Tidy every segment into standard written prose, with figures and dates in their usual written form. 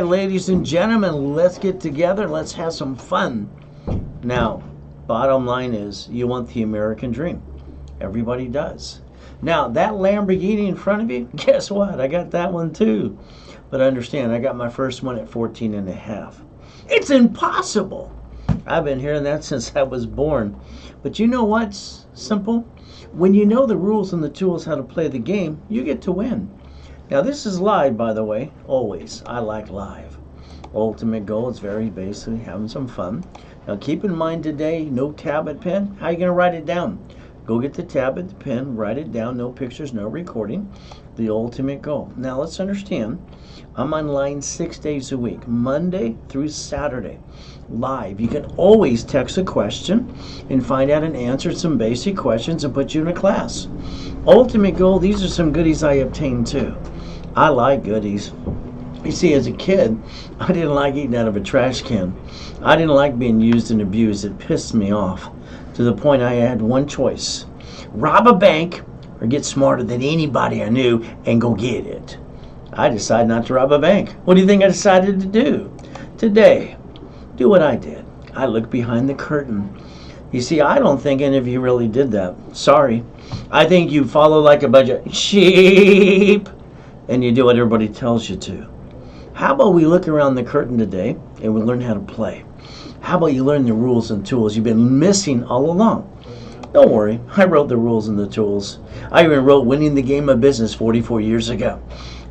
Ladies and gentlemen, let's get together. Let's have some fun. Now, bottom line is, you want the American dream. Everybody does. Now, that Lamborghini in front of you, guess what? I got that one too. But understand, I got my first one at 14 and a half. It's impossible. I've been hearing that since I was born. But you know what's simple? When you know the rules and the tools how to play the game, you get to win. Now, this is live, by the way. Always. I like live. Ultimate goal is very basically having some fun. Now, keep in mind today, no tablet pen. How are you going to write it down? Go get the tablet, the pen, write it down. No pictures, no recording. The ultimate goal. Now, let's understand. I'm online 6 days a week, Monday through Saturday, live. You can always text a question and find out an answer to some basic questions and put you in a class. Ultimate goal, these are some goodies I obtained too. I like goodies. You see, as a kid, I didn't like eating out of a trash can. I didn't like being used and abused. It pissed me off to the point I had one choice. Rob a bank or get smarter than anybody I knew and go get it. I decided not to rob a bank. What do you think I decided to do? Today, do what I did. I looked behind the curtain. You see, I don't think any of you really did that. Sorry. I think you follow like a bunch of sheep and you do what everybody tells you to. How about we look around the curtain today and we learn how to play? How about you learn the rules and tools you've been missing all along? Don't worry, I wrote the rules and the tools. I even wrote Winning the Game of Business 44 years ago.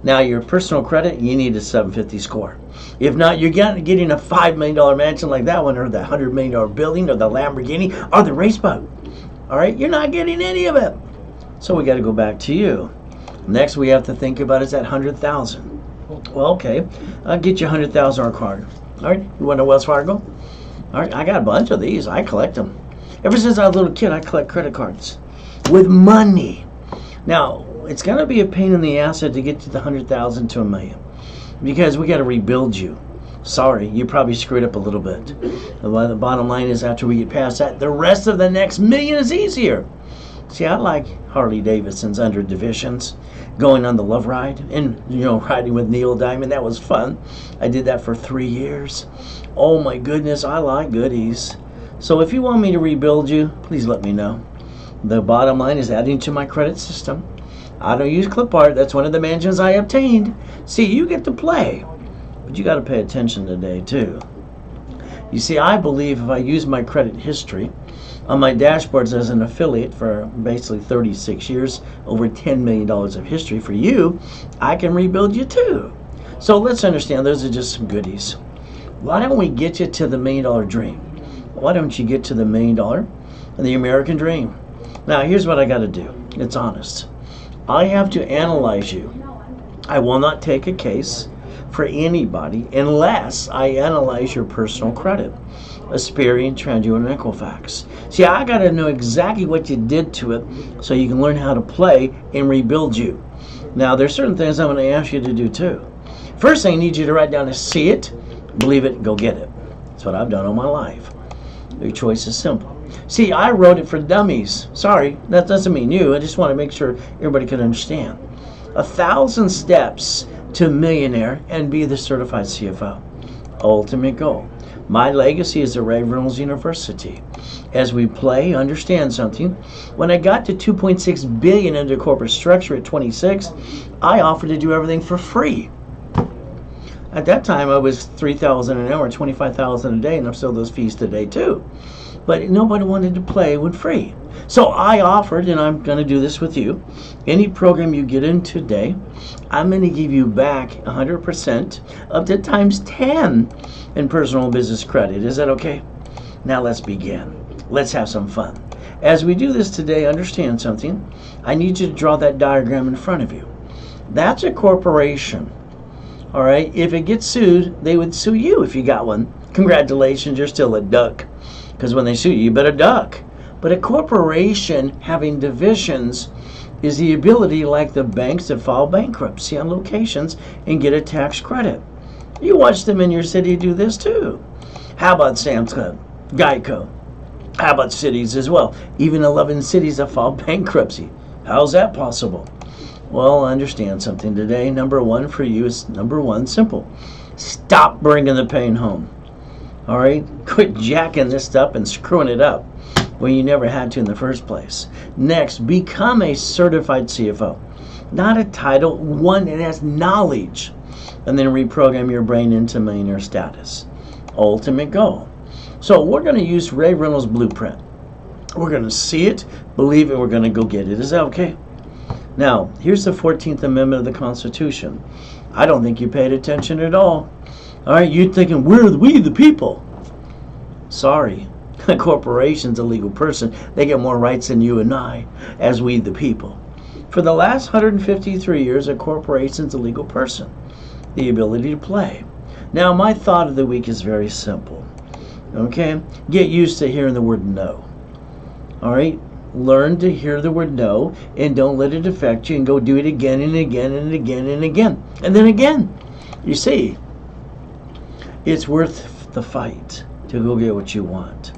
Now, your personal credit, you need a 750 score. If not, you're getting a $5 million mansion like that one, or the $100 million building, or the Lamborghini, or the race boat. All right, you're not getting any of it. So we got to go back to you. Next, we have to think about is that 100,000. Well, okay, I'll get you 100,000 on a card. All right, you want a Wells Fargo? All right, I got a bunch of these. I collect them. Ever since I was a little kid, I collect credit cards with money. Now, it's going to be a pain in the ass to get to the 100,000 to a million because we got to rebuild you. Sorry, you probably screwed up a little bit. The bottom line is after we get past that, the rest of the next million is easier. See, I like Harley Davidson's under divisions, going on the love ride and, riding with Neil Diamond. That was fun. I did that for 3 years. Oh my goodness, I like goodies. So if you want me to rebuild you, please let me know. The bottom line is adding to my credit system. I don't use clip art. That's one of the mansions I obtained. See, you get to play, but you got to pay attention today too. You see, I believe if I use my credit history on my dashboards as an affiliate for basically 36 years, over $10 million of history for you, I can rebuild you too. So let's understand, those are just some goodies. Why don't we get you to the $1 million dream? Why don't you get to the $1 million and the American dream? Now, here's what I got to do. It's honest. I have to analyze you. I will not take a case for anybody unless I analyze your personal credit. Asperian, TransUnion, and Equifax. See, I got to know exactly what you did to it so you can learn how to play and rebuild you. Now, there's certain things I'm going to ask you to do too. First thing, I need you to write down is see it, believe it, go get it. That's what I've done all my life. Your choice is simple. See, I wrote it for dummies. Sorry, that doesn't mean you. I just want to make sure everybody can understand. 1,000 steps to millionaire and be the certified CFO. Ultimate goal. My legacy is the Ray Reynolds University. As we play, understand something. When I got to 2.6 billion into corporate structure at 26, I offered to do everything for free. At that time, I was $3,000 an hour, $25,000 a day, and I'm still those fees today too. But nobody wanted to play with free. So I offered, and I'm going to do this with you, any program you get in today, I'm going to give you back 100% up to times 10 in personal and business credit. Is that okay? Now let's begin. Let's have some fun. As we do this today, understand something. I need you to draw that diagram in front of you. That's a corporation. All right? If it gets sued, they would sue you if you got one. Congratulations, you're still a duck. Because when they sue you, you better duck. But a corporation having divisions is the ability, like the banks, to file bankruptcy on locations and get a tax credit. You watch them in your city do this too. How about Sam's Club, Geico? How about cities as well? Even 11 cities have filed bankruptcy. How's that possible? Well, understand something today. Number one for you is simple. Stop bringing the pain home. All right? Quit jacking this stuff and screwing it up when you never had to in the first place. Next, become a certified CFO. Not a title, one that has knowledge. And then reprogram your brain into millionaire status. Ultimate goal. So we're going to use Ray Reynolds' blueprint. We're going to see it, believe it, we're going to go get it. Is that okay? Now, here's the 14th Amendment of the Constitution. I don't think you paid attention at all. All right, you're thinking, we the people. Sorry. A corporation's a legal person. They get more rights than you and I, as we the people. For the last 153 years, a corporation's a legal person. The ability to play. Now, my thought of the week is very simple. Okay? Get used to hearing the word no. All right? Learn to hear the word no and don't let it affect you and go do it again and again and again and again. And then again. You see, it's worth the fight to go get what you want.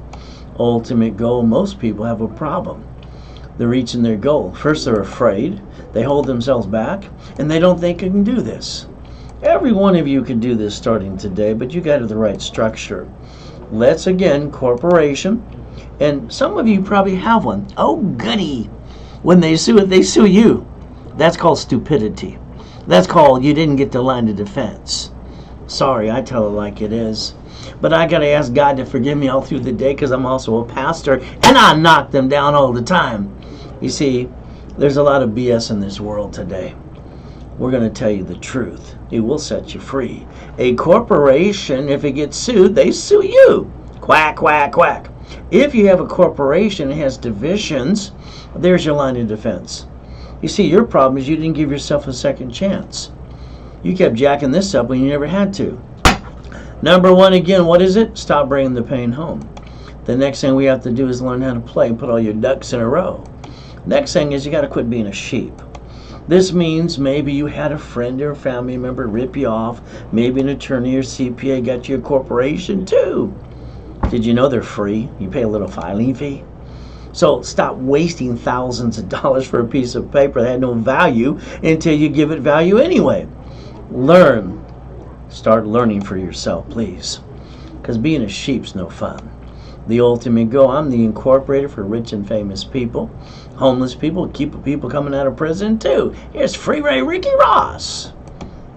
Ultimate goal, most people have a problem. They're reaching their goal. First, they're afraid. They hold themselves back, and they don't think they can do this. Every one of you can do this starting today, but you got the right structure. Let's again, corporation, and some of you probably have one. Oh, goody. When they sue it, they sue you. That's called stupidity. That's called you didn't get the line of defense. Sorry, I tell it like it is. But I got to ask God to forgive me all through the day because I'm also a pastor, and I knock them down all the time. You see, there's a lot of BS in this world today. We're going to tell you the truth. It will set you free. A corporation, if it gets sued, they sue you. Quack, quack, quack. If you have a corporation that has divisions, there's your line of defense. You see, your problem is you didn't give yourself a second chance. You kept jacking this up when you never had to. Number one, again, what is it? Stop bringing the pain home. The next thing we have to do is learn how to play and put all your ducks in a row. Next thing is you got to quit being a sheep. This means maybe you had a friend or a family member rip you off. Maybe an attorney or CPA got you a corporation too. Did you know they're free? You pay a little filing fee. So stop wasting thousands of dollars for a piece of paper that had no value until you give it value anyway. Learn. Start learning for yourself, please. Because being a sheep's no fun. The ultimate goal, I'm the incorporator for rich and famous people, homeless people, keep people coming out of prison too. Here's Free Ray Ricky Ross.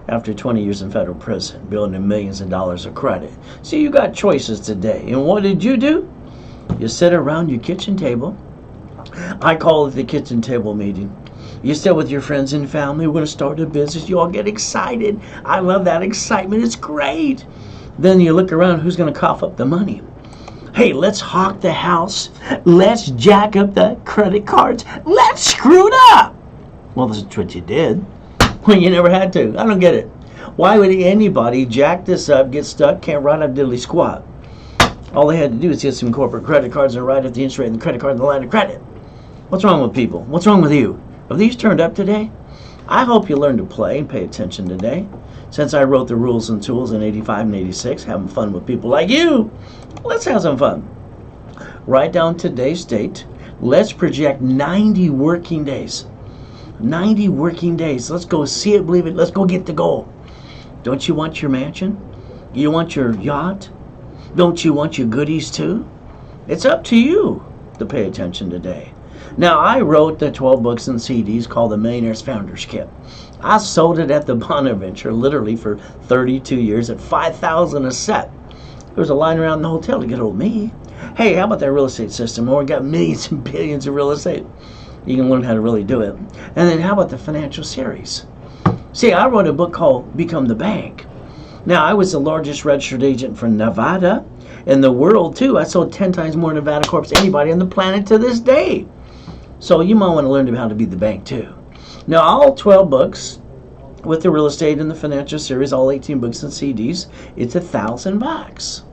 After 20 years in federal prison, building millions of dollars of credit. See, you got choices today. And what did you do? You sit around your kitchen table. I call it the kitchen table meeting. You sit with your friends and family. We're going to start a business. You all get excited. I love that excitement. It's great. Then you look around. Who's going to cough up the money? Hey, let's hawk the house. Let's jack up the credit cards. Let's screw it up. Well, that's what you did when you never had to. I don't get it. Why would anybody jack this up, get stuck, can't write up diddly squat? All they had to do is get some corporate credit cards and write up the interest rate and the credit card and the line of credit. What's wrong with people? What's wrong with you? Have these turned up today? I hope you learn to play and pay attention today. Since I wrote the rules and tools in 85 and 86, having fun with people like you, let's have some fun. Write down today's date. Let's project 90 working days. 90 working days. Let's go see it, believe it. Let's go get the goal. Don't you want your mansion? You want your yacht? Don't you want your goodies too? It's up to you to pay attention today. Now, I wrote the 12 books and CDs called the Millionaire's Founders Kit. I sold it at the Bonaventure literally for 32 years at $5,000 a set. There was a line around the hotel to get hold of me. Hey, how about that real estate system? Well, we got millions and billions of real estate. You can learn how to really do it. And then how about the financial series? See, I wrote a book called Become the Bank. Now, I was the largest registered agent for Nevada in the world, too. I sold 10 times more Nevada Corps than anybody on the planet to this day. So you might want to learn how to be the bank, too. Now, all 12 books with the real estate and the financial series, all 18 books and CDs, it's $1,000.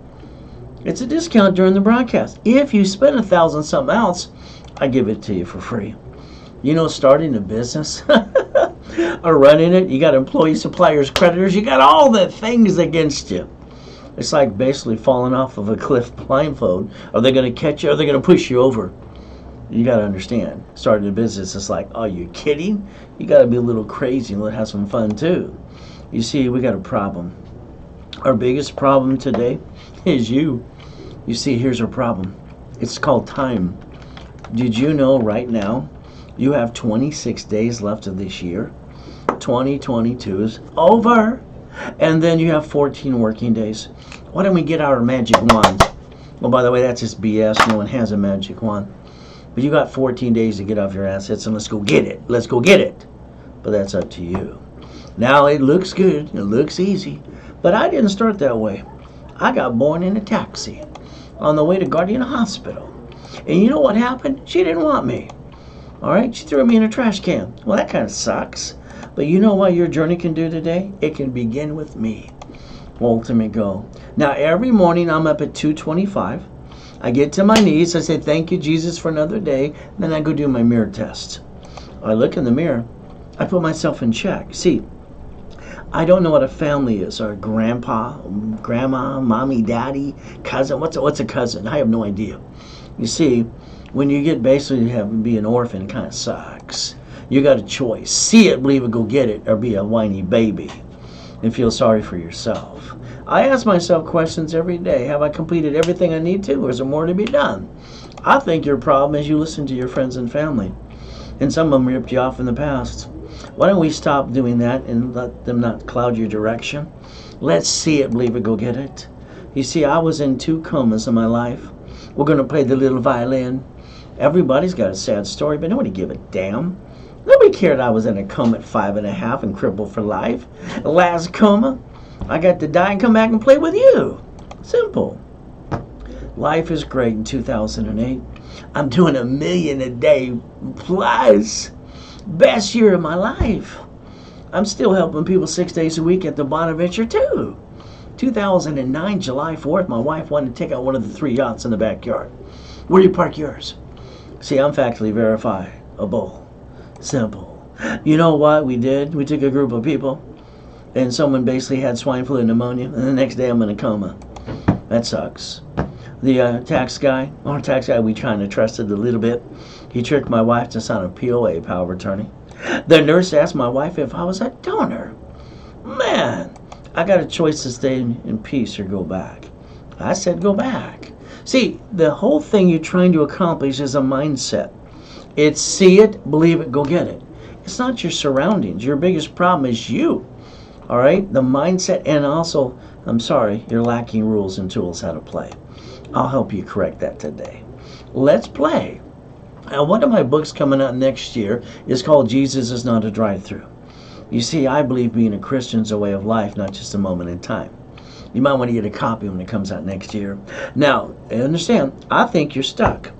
It's a discount during the broadcast. If you spend $1,000 something else, I give it to you for free. You know, starting a business or running it, you got employees, suppliers, creditors, you got all the things against you. It's like basically falling off of a cliff blindfold. Are they going to catch you or are they going to push you over? You got to understand, starting a business is like, are you kidding? You got to be a little crazy and let have some fun too. You see, we got a problem. Our biggest problem today is you. You see, here's our problem. It's called time. Did you know right now you have 26 days left of this year? 2022 is over. And then you have 14 working days. Why don't we get our magic wand? Well, by the way, that's just BS. No one has a magic wand. But you got 14 days to get off your assets and let's go get it. Let's go get it. But that's up to you. Now, it looks good. It looks easy. But I didn't start that way. I got born in a taxi on the way to Guardian Hospital. And you know what happened? She didn't want me. All right? She threw me in a trash can. Well, that kind of sucks. But you know what your journey can do today? It can begin with me. Ultimate goal. Now, every morning I'm up at 2:25. I get to my knees. I say, thank you, Jesus, for another day. Then I go do my mirror test. I look in the mirror. I put myself in check. See, I don't know what a family is. Or grandpa, grandma, mommy, daddy, cousin. What's a cousin? I have no idea. You see, when you get basically have to be an orphan, it kind of sucks. You got a choice. See it, believe it, go get it, or be a whiny baby and feel sorry for yourself. I ask myself questions every day. Have I completed everything I need to, or is there more to be done? I think your problem is you listen to your friends and family, and some of them ripped you off in the past. Why don't we stop doing that and let them not cloud your direction? Let's see it, believe it, go get it. You see, I was in 2 comas in my life. We're going to play the little violin. Everybody's got a sad story, but nobody give a damn. Nobody cared I was in a coma at 5.5 and crippled for life. Last coma, I got to die and come back and play with you. Simple. Life is great in 2008. I'm doing $1 million a day plus. Best year of my life. I'm still helping people 6 days a week at the Bonaventure too. 2009, July 4th, my wife wanted to take out one of the 3 yachts in the backyard. Where do you park yours? See, I'm factually verifiable. Simple. You know what we did? We took a group of people, and someone basically had swine flu and pneumonia, and the next day I'm in a coma. That sucks. The tax guy we kind of trusted a little bit, he tricked my wife to sign a POA, power of attorney. The nurse asked my wife if I was a donor. Man, I got a choice to stay in peace or go back. I said go back. See, the whole thing you're trying to accomplish is a mindset. It's see it, believe it, go get it. It's not your surroundings. Your biggest problem is you. All right? The mindset, and also, I'm sorry, you're lacking rules and tools how to play. I'll help you correct that today. Let's play. Now, one of my books coming out next year is called Jesus is Not a Drive-Thru. You see, I believe being a Christian is a way of life, not just a moment in time. You might want to get a copy when it comes out next year. Now, understand, I think you're stuck.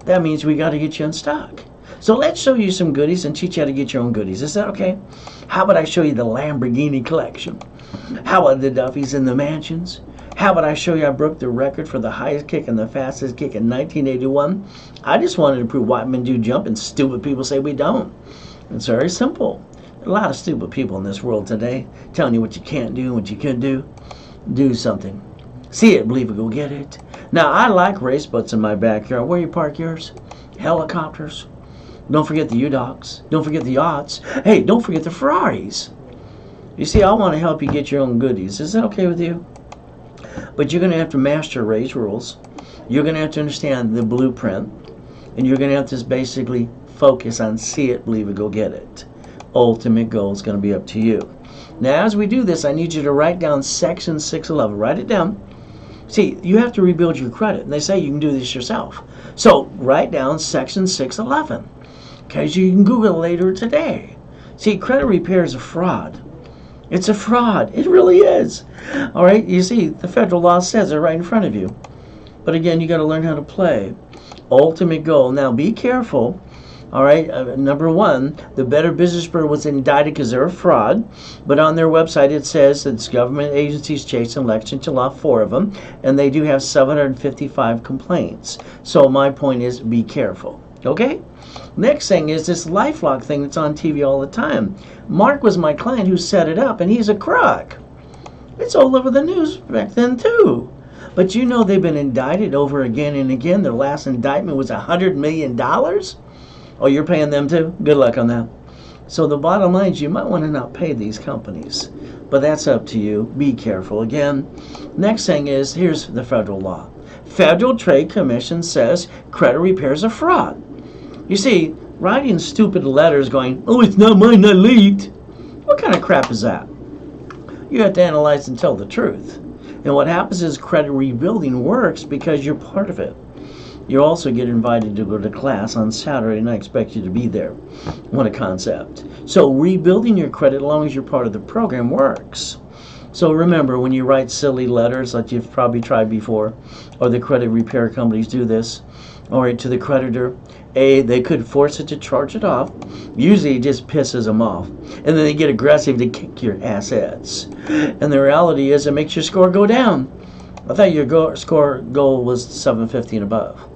That means we got to get you unstuck. So let's show you some goodies and teach you how to get your own goodies. Is that okay? How about I show you the Lamborghini collection? How about the Duffys and the mansions? How about I show you I broke the record for the highest kick and the fastest kick in 1981? I just wanted to prove white men do jump and stupid people say we don't. It's very simple. There are a lot of stupid people in this world today telling you what you can't do and what you could do. Do something. See it, believe it, go get it. Now, I like race boats in my backyard. Where you park yours? Helicopters. Don't forget the U-Dogs. Don't forget the yachts. Hey, don't forget the Ferraris. You see, I want to help you get your own goodies. Is that okay with you? But you're going to have to master Ray's rules. You're going to have to understand the blueprint. And you're going to have to basically focus on see it, believe it, go get it. Ultimate goal is going to be up to you. Now, as we do this, I need you to write down section 611. Write it down. See, you have to rebuild your credit. And they say you can do this yourself. So, write down section 611. Because you can Google it later today. See, credit repair is a fraud. It's a fraud. It really is. All right, you see, the federal law says it right in front of you. But again, you got to learn how to play. Ultimate goal. Now, be careful. All right, number one, the Better Business Bureau was indicted because they're a fraud. But on their website, it says that government agencies chased an election to law, 4 of them. And they do have 755 complaints. So my point is, be careful. Okay? Next thing is this LifeLock thing that's on TV all the time. Mark was my client who set it up, and he's a crook. It's all over the news back then, too. But you know they've been indicted over again and again. Their last indictment was $100 million. Oh, you're paying them too? Good luck on that. So the bottom line is you might want to not pay these companies. But that's up to you. Be careful. Again, next thing is, here's the federal law. Federal Trade Commission says credit repair is a fraud. You see, writing stupid letters going, oh, it's not mine, not leaked. What kind of crap is that? You have to analyze and tell the truth. And what happens is credit rebuilding works because you're part of it. You also get invited to go to class on Saturday, and I expect you to be there. What a concept. So rebuilding your credit, as long as you're part of the program, works. So remember, when you write silly letters like you've probably tried before, or the credit repair companies do this, or to the creditor, they could force it to charge it off. Usually it just pisses them off. And then they get aggressive to kick your assets. And the reality is it makes your score go down. I thought your score goal was 750 and above.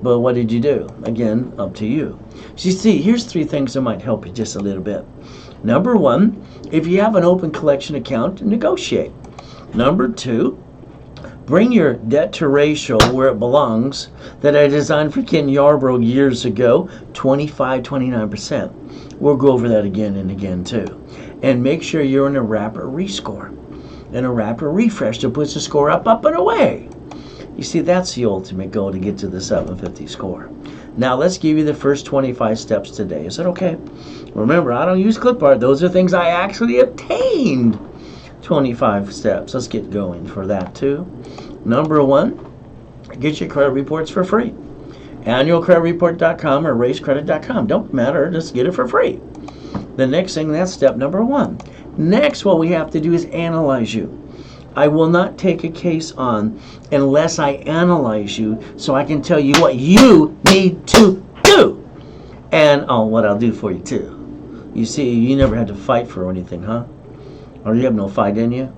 But what did you do? Again, up to you. So you see, here's 3 things that might help you just a little bit. Number 1, if you have an open collection account, negotiate. Number 2, bring your debt to ratio where it belongs that I designed for Ken Yarbrough years ago, 25-29%. We'll go over that again and again too. And make sure you're in a rapid rescore and a rapid refresh that puts the score up and away. You see, that's the ultimate goal to get to the 750 score. Now let's give you the first 25 steps today. Is that okay? Remember, I don't use clip art. Those are things I actually obtained. 25 steps. Let's get going for that too. Number 1, get your credit reports for free. Annualcreditreport.com or raisecredit.com. Don't matter. Just get it for free. The next thing, that's step number 1. Next, what we have to do is analyze you. I will not take a case on unless I analyze you so I can tell you what you need to do. And what I'll do for you too. You see, you never had to fight for anything, huh? Or you have no fight in you?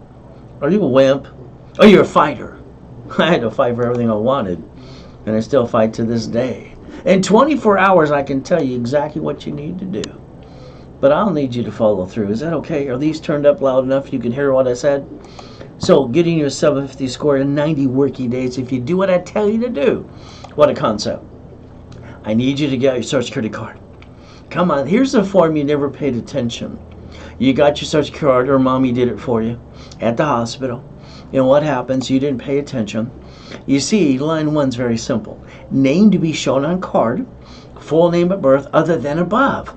Are you a wimp? Oh, you're a fighter. I had to fight for everything I wanted, and I still fight to this day. In 24 hours, I can tell you exactly what you need to do. But I'll need you to follow through. Is that okay? Are these turned up loud enough you can hear what I said? So, getting you a 750 score in 90 working days if you do what I tell you to do. What a concept. I need you to get your Social Security card. Come on, here's the form you never paid attention. You got your Social Security card, or mommy did it for you at the hospital. And what happens? You didn't pay attention. You see, line 1's very simple. Name to be shown on card, full name of birth other than above.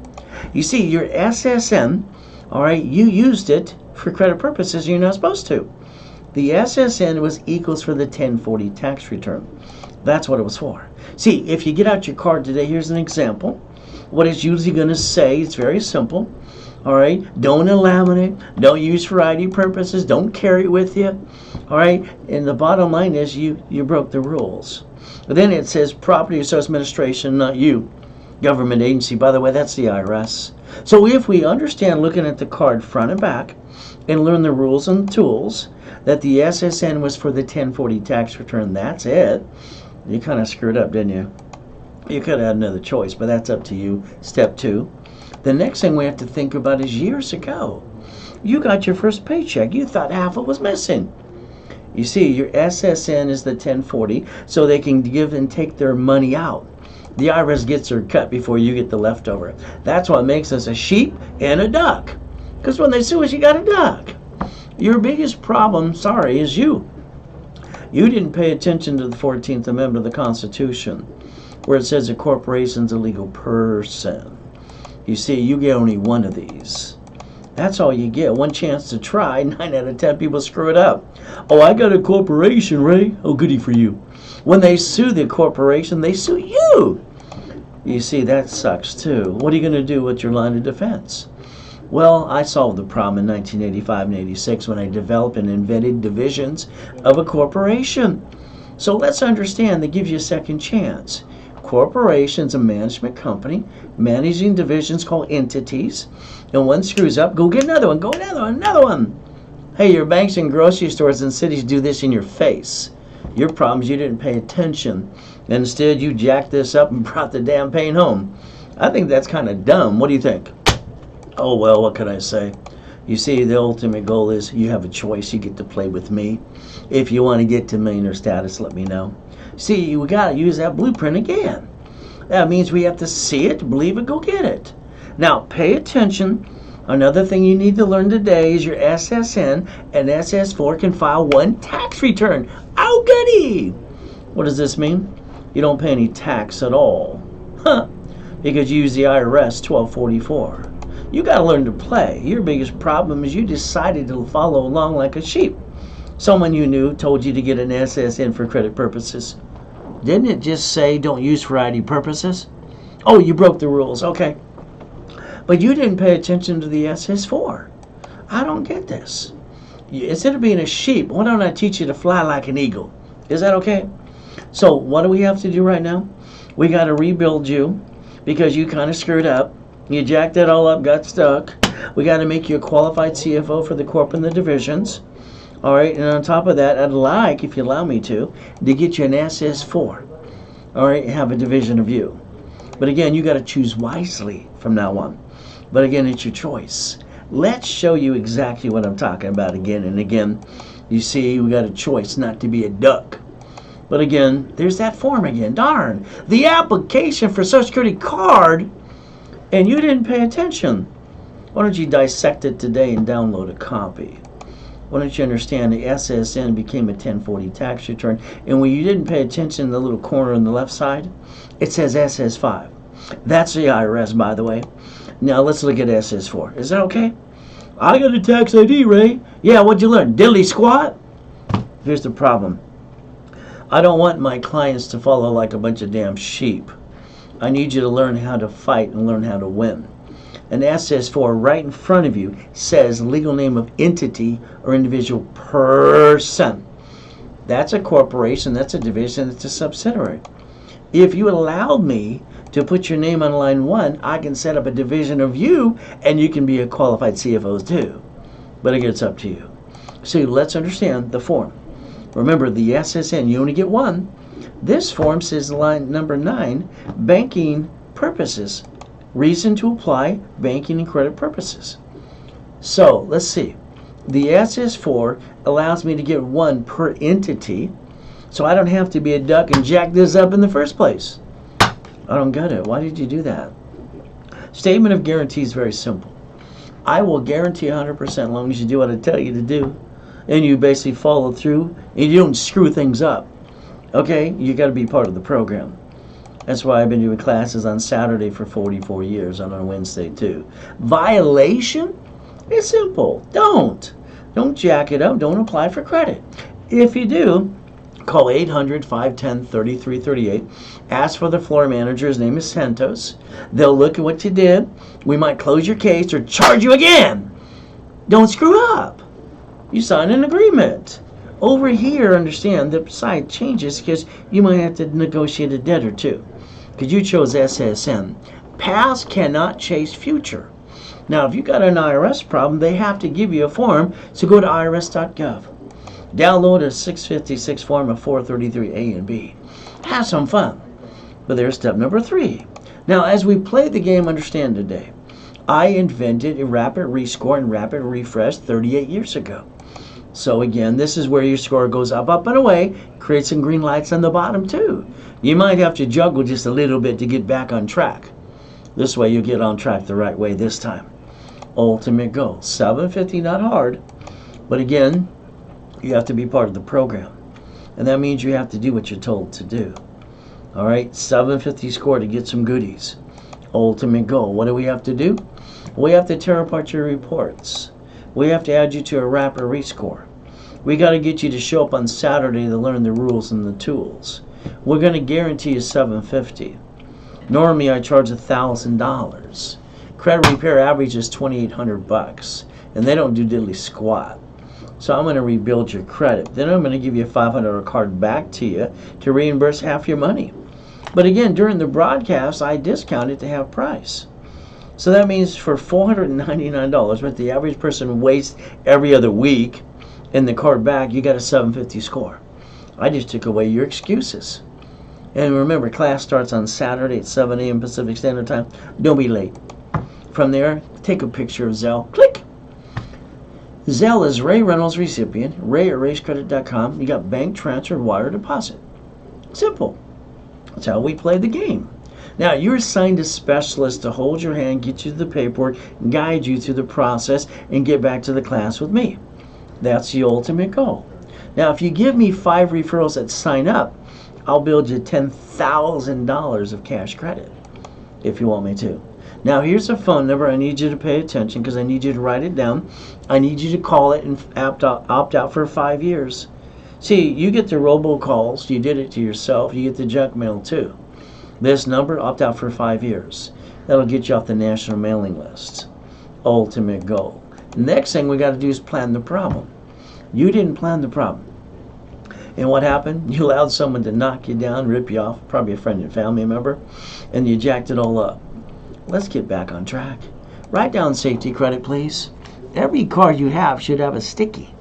You see, your SSN, all right, you used it for credit purposes you're not supposed to. The SSN was equals for the 1040 tax return. That's what it was for. See, if you get out your card today, here's an example. What it's usually going to say, it's very simple. All right, don't laminate, don't use for ID purposes, don't carry it with you. All right, and the bottom line is you broke the rules. But then it says Property Resource Administration, not you. Government agency, by the way, that's the IRS. So if we understand looking at the card front and back and learn the rules and tools, that the SSN was for the 1040 tax return, that's it. You kind of screwed up, didn't you? You could have had another choice, but that's up to you. Step 2. The next thing we have to think about is years ago. You got your first paycheck. You thought half it was missing. You see, your SSN is the 1040, so they can give and take their money out. The IRS gets their cut before you get the leftover. That's what makes us a sheep and a duck. Because when they sue us, you got a duck. Your biggest problem, sorry, is you. You didn't pay attention to the 14th Amendment of the Constitution, where it says a corporation's a legal person. You see, you get only one of these. That's all you get. One chance to try. 9 out of 10 people screw it up. Oh, I got a corporation, Ray. Oh, goody for you. When they sue the corporation, they sue you. You see, that sucks too. What are you going to do with your line of defense? Well, I solved the problem in 1985 and 86 when I developed and invented divisions of a corporation. So let's understand that gives you a second chance. Corporation's a management company, managing divisions called entities. And one screws up, go get another one, go another one. Hey, your banks and grocery stores and cities do this in your face. Your problem is you didn't pay attention. Instead, you jacked this up and brought the damn pain home. I think that's kind of dumb. What do you think? Oh, well, what can I say? You see, the ultimate goal is you have a choice. You get to play with me. If you want to get to millionaire status, let me know. See, we got to use that blueprint again. That means we have to see it, believe it, go get it. Now, pay attention. Another thing you need to learn today is your SSN and SS4 can file one tax return. Oh, goody! What does this mean? You don't pay any tax at all. Huh? Because you use the IRS 1244. You got to learn to play. Your biggest problem is you decided to follow along like a sheep. Someone you knew told you to get an SSN for credit purposes. Didn't it just say don't use for ID purposes? Oh, you broke the rules. Okay. But you didn't pay attention to the SS4. I don't get this. Instead of being a sheep, why don't I teach you to fly like an eagle? Is that okay? So what do we have to do right now? We got to rebuild you because you kind of screwed up. You jacked it all up, got stuck. We got to make you a qualified CFO for the corp and the divisions. All right, and on top of that, I'd like, if you allow me to get you an SS4. All right, have a division of you. But again, you got to choose wisely from now on. But again, it's your choice. Let's show you exactly what I'm talking about again and again. You see, we got a choice not to be a duck. But again, there's that form again. Darn, the application for Social Security card, and you didn't pay attention. Why don't you dissect it today and download a copy? Why don't you understand the SSN became a 1040 tax return, and when you didn't pay attention in the little corner on the left side, it says SS5. That's the IRS, by the way. Now let's look at SS4. Is that okay? I got a tax ID, Ray. Yeah, what'd you learn? Diddly squat? Here's the problem. I don't want my clients to follow like a bunch of damn sheep. I need you to learn how to fight and learn how to win. An SS4 right in front of you says legal name of entity or individual person. That's a corporation, that's a division, it's a subsidiary. If you allowed me to put your name on line 1, I can set up a division of you and you can be a qualified CFO too. But again, it's up to you. So let's understand the form. Remember, the SSN, you only get one. This form says line number 9, banking purposes. Reason to apply banking and credit purposes. So let's see. The SS4 allows me to get one per entity, so I don't have to be a duck and jack this up in the first place. I don't get it. Why did you do that? Statement of guarantee is very simple. I will guarantee 100% as long as you do what I tell you to do, and you basically follow through, and you don't screw things up. Okay? You got to be part of the program. That's why I've been doing classes on Saturday for 44 years, and on Wednesday too. Violation? It's simple. Don't jack it up. Don't apply for credit. If you do, call 800-510-3338. Ask for the floor manager. His name is Santos. They'll look at what you did. We might close your case or charge you again. Don't screw up. You signed an agreement. Over here, understand, the side changes because you might have to negotiate a debt or two. Because you chose SSN. Past cannot chase future. Now, if you got an IRS problem, they have to give you a form, so go to irs.gov. Download a 656 form of 433A and B. Have some fun. But there's step number 3. Now, as we play the game, understand today, I invented a rapid rescore and rapid refresh 38 years ago. So again, this is where your score goes up, up, and away. Create some green lights on the bottom too. You might have to juggle just a little bit to get back on track. This way you get on track the right way this time. Ultimate goal. 750, not hard. But again, you have to be part of the program. And that means you have to do what you're told to do. Alright, 750 score to get some goodies. Ultimate goal. What do we have to do? We have to tear apart your reports. We have to add you to a rapid rescore. We got to get you to show up on Saturday to learn the rules and the tools. We're going to guarantee you 750. Normally I charge $1,000. Credit repair average is $2,800, and they don't do diddly squat. So I'm going to rebuild your credit. Then I'm going to give you a $500 card back to you to reimburse half your money. But again, during the broadcast, I discount it to half price. So that means for $499, what the average person wastes every other week in the card back, you got a 750 score. I just took away your excuses. And remember, class starts on Saturday at 7 a.m. Pacific Standard Time. Don't be late. From there, take a picture of Zelle. Click. Zelle is Ray Reynolds recipient, ray@racecredit.com. You got bank transfer, wire deposit. Simple. That's how we play the game. Now, you're assigned a specialist to hold your hand, get you the paperwork, guide you through the process, and get back to the class with me. That's the ultimate goal. Now, if you give me 5 referrals that sign up, I'll build you $10,000 of cash credit, if you want me to. Now, here's a phone number. I need you to pay attention because I need you to write it down. I need you to call it and opt out for 5 years. See, you get the robocalls. You did it to yourself. You get the junk mail, too. This number, opt out for 5 years. That'll get you off the national mailing list. Ultimate goal. Next thing we got to do is plan the problem. You didn't plan the problem. And what happened? You allowed someone to knock you down, rip you off, probably a friend and family member, and you jacked it all up. Let's get back on track. Write down safety credit, please. Every card you have should have a sticky.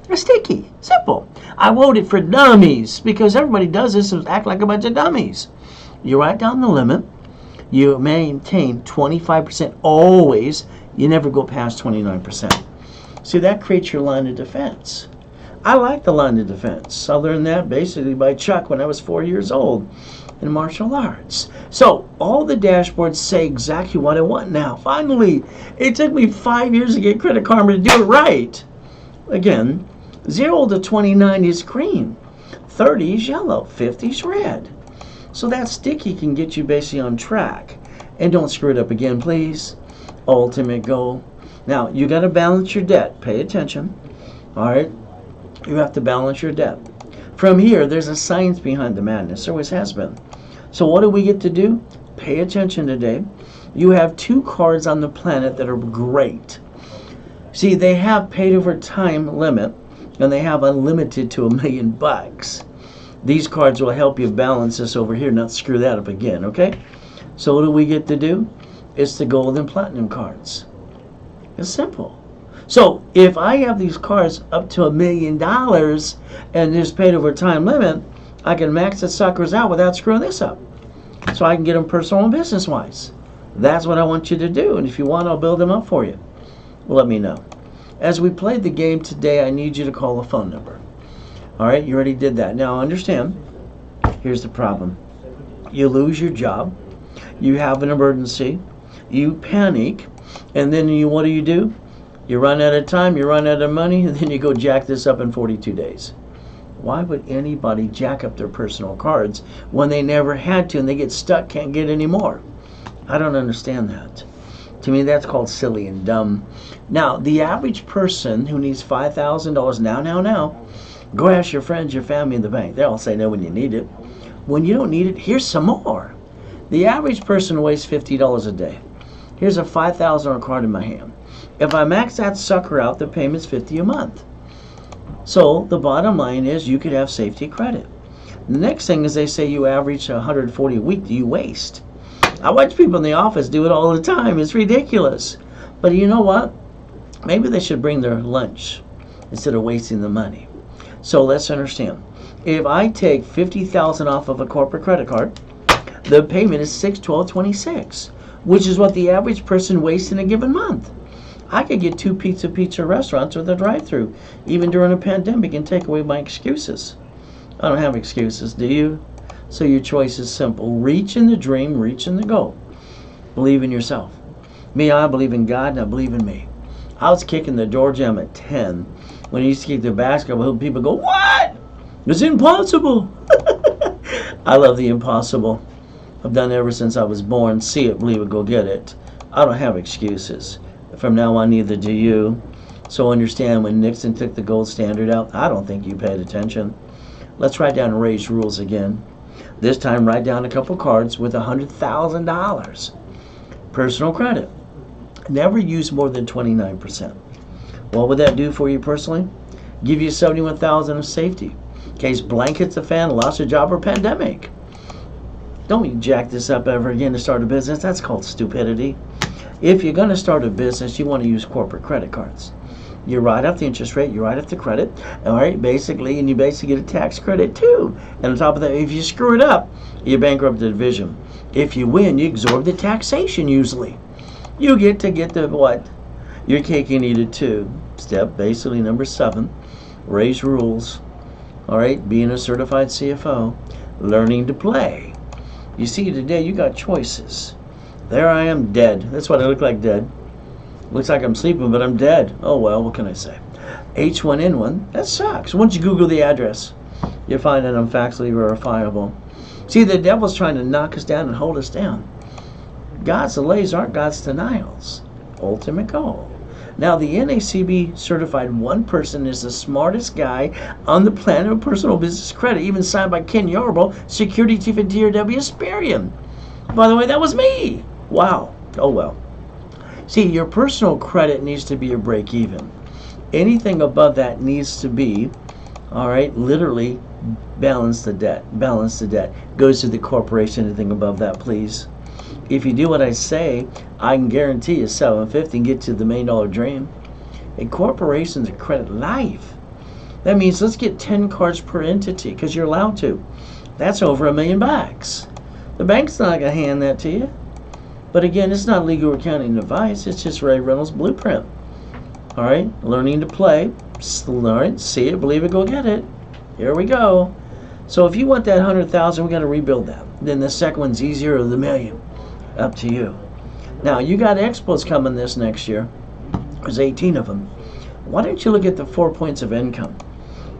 A sticky. Simple. I wrote it for dummies because everybody does this and act like a bunch of dummies. You write down the limit. You maintain 25% always. You never go past 29%. See, that creates your line of defense. I like the line of defense. I learned that basically by Chuck when I was 4 years old in martial arts. So all the dashboards say exactly what I want now. Finally, it took me 5 years to get Credit Karma to do it right. Again, 0 to 29 is green, 30 is yellow, 50 is red. So that sticky can get you basically on track. And don't screw it up again, please. Ultimate goal. Now, you got to balance your debt. Pay attention. All right? You have to balance your debt. From here, there's a science behind the madness. There always has been. So what do we get to do? Pay attention today. You have 2 cards on the planet that are great. See, they have paid over time limit, and they have unlimited to $1 million. These cards will help you balance this over here, not screw that up again, okay? So what do we get to do? It's the gold and platinum cards. It's simple. So if I have these cards up to $1 million and just paid over time limit, I can max the suckers out without screwing this up. So I can get them personal and business wise. That's what I want you to do. And if you want, I'll build them up for you. Well, let me know. As we played the game today, I need you to call the phone number. All right, you already did that. Now understand, here's the problem. You lose your job, you have an emergency, you panic, and then what do? You run out of time, you run out of money, and then you go jack this up in 42 days. Why would anybody jack up their personal cards when they never had to and they get stuck, can't get any more? I don't understand that. To me, that's called silly and dumb. Now, the average person who needs $5,000 now, go ask your friends, your family, and the bank. They'll say no when you need it. When you don't need it, here's some more. The average person wastes $50 a day. Here's a $5,000 card in my hand. If I max that sucker out, the payment's $50 a month. So the bottom line is you could have safety credit. The next thing is they say you average 140 a week. Do you waste? I watch people in the office do it all the time. It's ridiculous. But you know what? Maybe they should bring their lunch instead of wasting the money. So let's understand. If I take $50,000 off of a corporate credit card, the payment is $612.26, which is what the average person wastes in a given month. I could get 2 pizza restaurants with a drive-through, even during a pandemic, and take away my excuses. I don't have excuses, do you? So your choice is simple. Reach in the dream, reach in the goal. Believe in yourself. Me, I believe in God, and I believe in me. I was kicking the door jam at 10. When I used to kick the basketball hoop, people go, "What? It's impossible." I love the impossible. I've done it ever since I was born. See it, believe it, go get it. I don't have excuses. From now on, neither do you. So understand, when Nixon took the gold standard out, I don't think you paid attention. Let's write down Ray's rules again. This time, write down a couple cards with $100,000. Personal credit. Never use more than 29%. What would that do for you personally? Give you $71,000 of safety in case blankets the fan, lost your job, or pandemic. Don't jack this up ever again to start a business. That's called stupidity. If you're going to start a business, you want to use corporate credit cards. You write off the interest rate, you write off the credit, all right, basically, and you basically get a tax credit too. And on top of that, if you screw it up, you bankrupt the division. If you win, you absorb the taxation usually. You get the what? Your cake and eat it too. Step basically number 7, Ray's rules. All right, being a certified CFO, learning to play. You see, today you got choices. There I am, dead. That's what I look like, dead. Looks like I'm sleeping, but I'm dead. Oh well, what can I say? H1N1, that sucks. Once you Google the address, you find that I'm factually verifiable. See, the devil's trying to knock us down and hold us down. God's delays aren't God's denials. Ultimate goal. Now, the NACB certified one person is the smartest guy on the planet of personal business credit, even signed by Ken Yarbrough, security chief at DRW Experian. By the way, that was me. Wow. Oh well. See, your personal credit needs to be your break even. Anything above that needs to be, all right, literally balance the debt. Balance the debt. Goes to the corporation. Anything above that, please. If you do what I say, I can guarantee you $750 and get to the $1 million dream. A corporation's a credit life. That means let's get 10 cards per entity because you're allowed to. That's over $1 million. The bank's not going to hand that to you. But again, it's not legal accounting advice. It's just Ray Reynolds' blueprint. All right, learning to play. All right, see it, believe it, go get it. Here we go. So if you want that 100,000, we got to rebuild that. Then the second one's easier, or the $1 million. Up to you. Now, you got expos coming this next year. There's 18 of them. Why don't you look at the 4 points of income?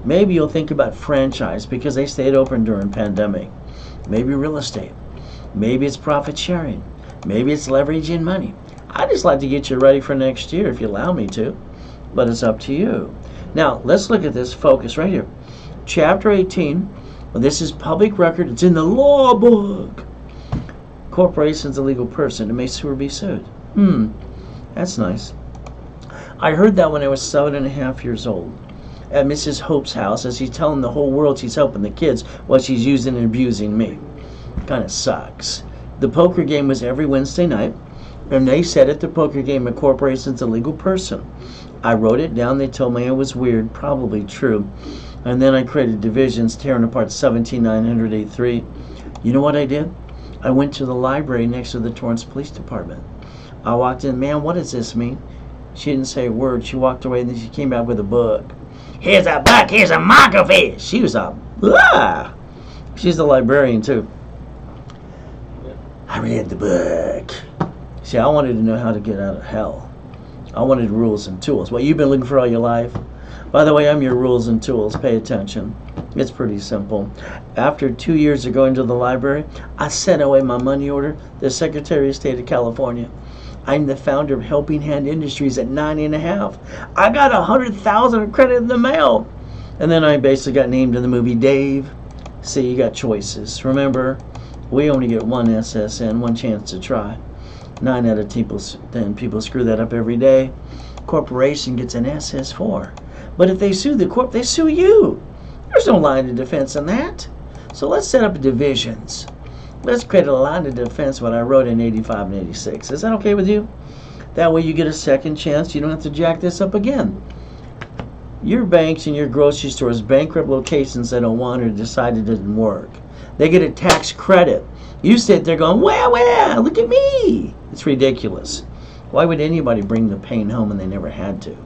Maybe you'll think about franchise because they stayed open during pandemic. Maybe real estate. Maybe it's profit sharing. Maybe it's leveraging money. I just like to get you ready for next year if you allow me to, but it's up to you. Now, let's look at this focus right here. Chapter 18. Well, this is public record. It's in the law book. Corporation's a legal person. It may sue or be sued. That's nice. I heard that when I was 7.5 years old at Mrs. Hope's house as she's telling the whole world she's helping the kids while she's using and abusing me. Kind of sucks. The poker game was every Wednesday night, and they said at the poker game a corporation's a legal person. I wrote it down. They told me it was weird, probably true. And then I created divisions, tearing apart 17983. You know what I did? I went to the library next to the Torrance Police Department. I walked in, ma'am, what does this mean? She didn't say a word. She walked away and then she came back with a book. Here's a book, here's a microfiche. She was a, she's a librarian too. I read the book. See, I wanted to know how to get out of hell. I wanted rules and tools. What you've been looking for all your life? By the way, I'm your rules and tools. Pay attention. It's pretty simple. After 2 years of going to the library, I sent away my money order to the Secretary of State of California. I'm the founder of Helping Hand Industries at 90.5. I got 100,000 of credit in the mail. And then I basically got named in the movie Dave. See, you got choices. Remember, we only get one SSN, one chance to try. 9 out of 10 people screw that up every day. Corporation gets an SS4. But if they sue the corp, they sue you. There's no line of defense in that. So let's set up divisions. Let's create a line of defense, what I wrote in 85 and 86. Is that okay with you? That way you get a second chance. You don't have to jack this up again. Your banks and your grocery stores bankrupt locations that don't want or decide it doesn't work. They get a tax credit. You sit there going, well, look at me. It's ridiculous. Why would anybody bring the pain home when they never had to?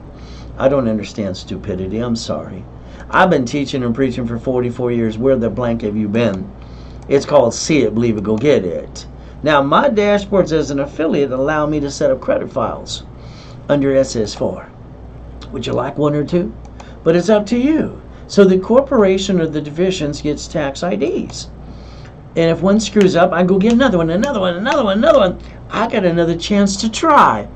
I don't understand stupidity. I'm sorry. I've been teaching and preaching for 44 years. Where the blank have you been? It's called See It, Believe It, Go Get It. Now, my dashboards as an affiliate allow me to set up credit files under SS4. Would you like one or two? But it's up to you. So the corporation or the divisions gets tax IDs. And if one screws up, I go get another one. I got another chance to try.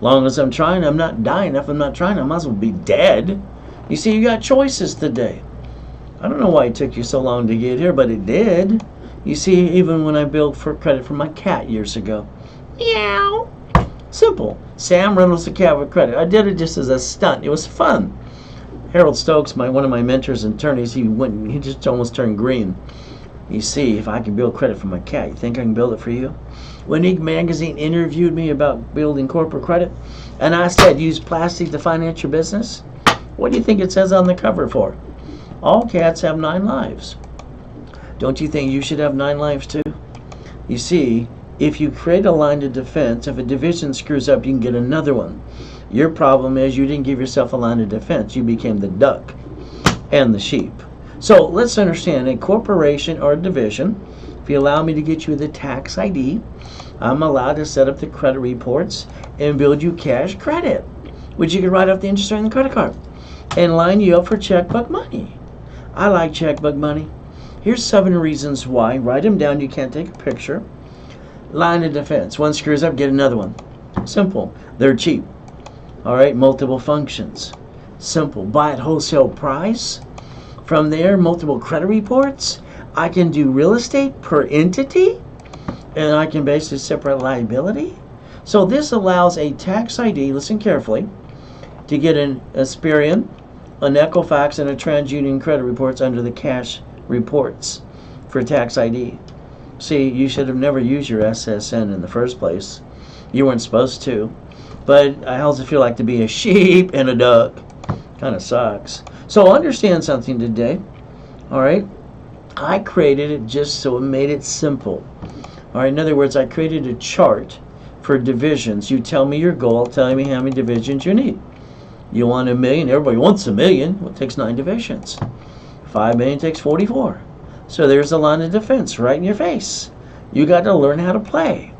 Long as I'm trying, I'm not dying. If I'm not trying, I might as well be dead. You see, you got choices today. I don't know why it took you so long to get here, but it did. You see, even when I billed for credit for my cat years ago. Meow. Simple. Sam Reynolds, the cat with credit. I did it just as a stunt. It was fun. Harold Stokes, one of my mentors and attorneys, he just almost turned green. You see, if I can build credit for my cat, you think I can build it for you? When Inc. magazine interviewed me about building corporate credit, and I said, use plastic to finance your business, what do you think it says on the cover for? All cats have 9 lives. Don't you think you should have 9 lives too? You see, if you create a line of defense, if a division screws up, you can get another one. Your problem is you didn't give yourself a line of defense. You became the duck and the sheep. So let's understand, a corporation or a division, if you allow me to get you the tax ID, I'm allowed to set up the credit reports and build you cash credit, which you can write off the interest on the credit card and line you up for checkbook money. I like checkbook money. Here's 7 reasons why. Write them down. You can't take a picture. Line of defense. One screws up, get another one. Simple. They're cheap. All right, multiple functions. Simple. Buy at wholesale price. From there, multiple credit reports. I can do real estate per entity, and I can basically separate liability. So this allows a tax ID, listen carefully, to get an Experian, an Equifax, and a TransUnion credit reports under the cash reports for tax ID. See, you should have never used your SSN in the first place. You weren't supposed to. But I also feel like to be a sheep and a duck. Kind of sucks. So understand something today. All right? I created it just so it made it simple. All right? In other words, I created a chart for divisions. You tell me your goal, tell me how many divisions you need. You want 1 million? Everybody wants 1 million. Well, it takes 9 divisions. 5 million takes 44. So there's a line of defense right in your face. You got to learn how to play.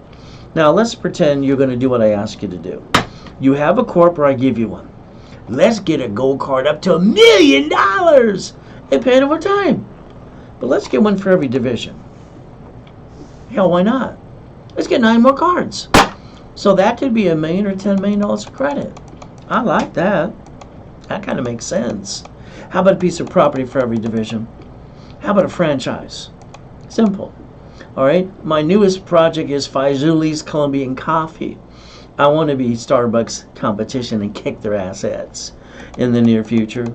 Now let's pretend you're going to do what I ask you to do. You have a corp or I give you one. Let's get a gold card up to $1 million and pay it over time. But let's get one for every division. Hell, why not? Let's get 9 more cards. So that could be $1 million or $10 million of credit. I like that. That kind of makes sense. How about a piece of property for every division? How about a franchise? Simple. All right. My newest project is Faizuli's Colombian Coffee. I want to be Starbucks competition and kick their assets in the near future.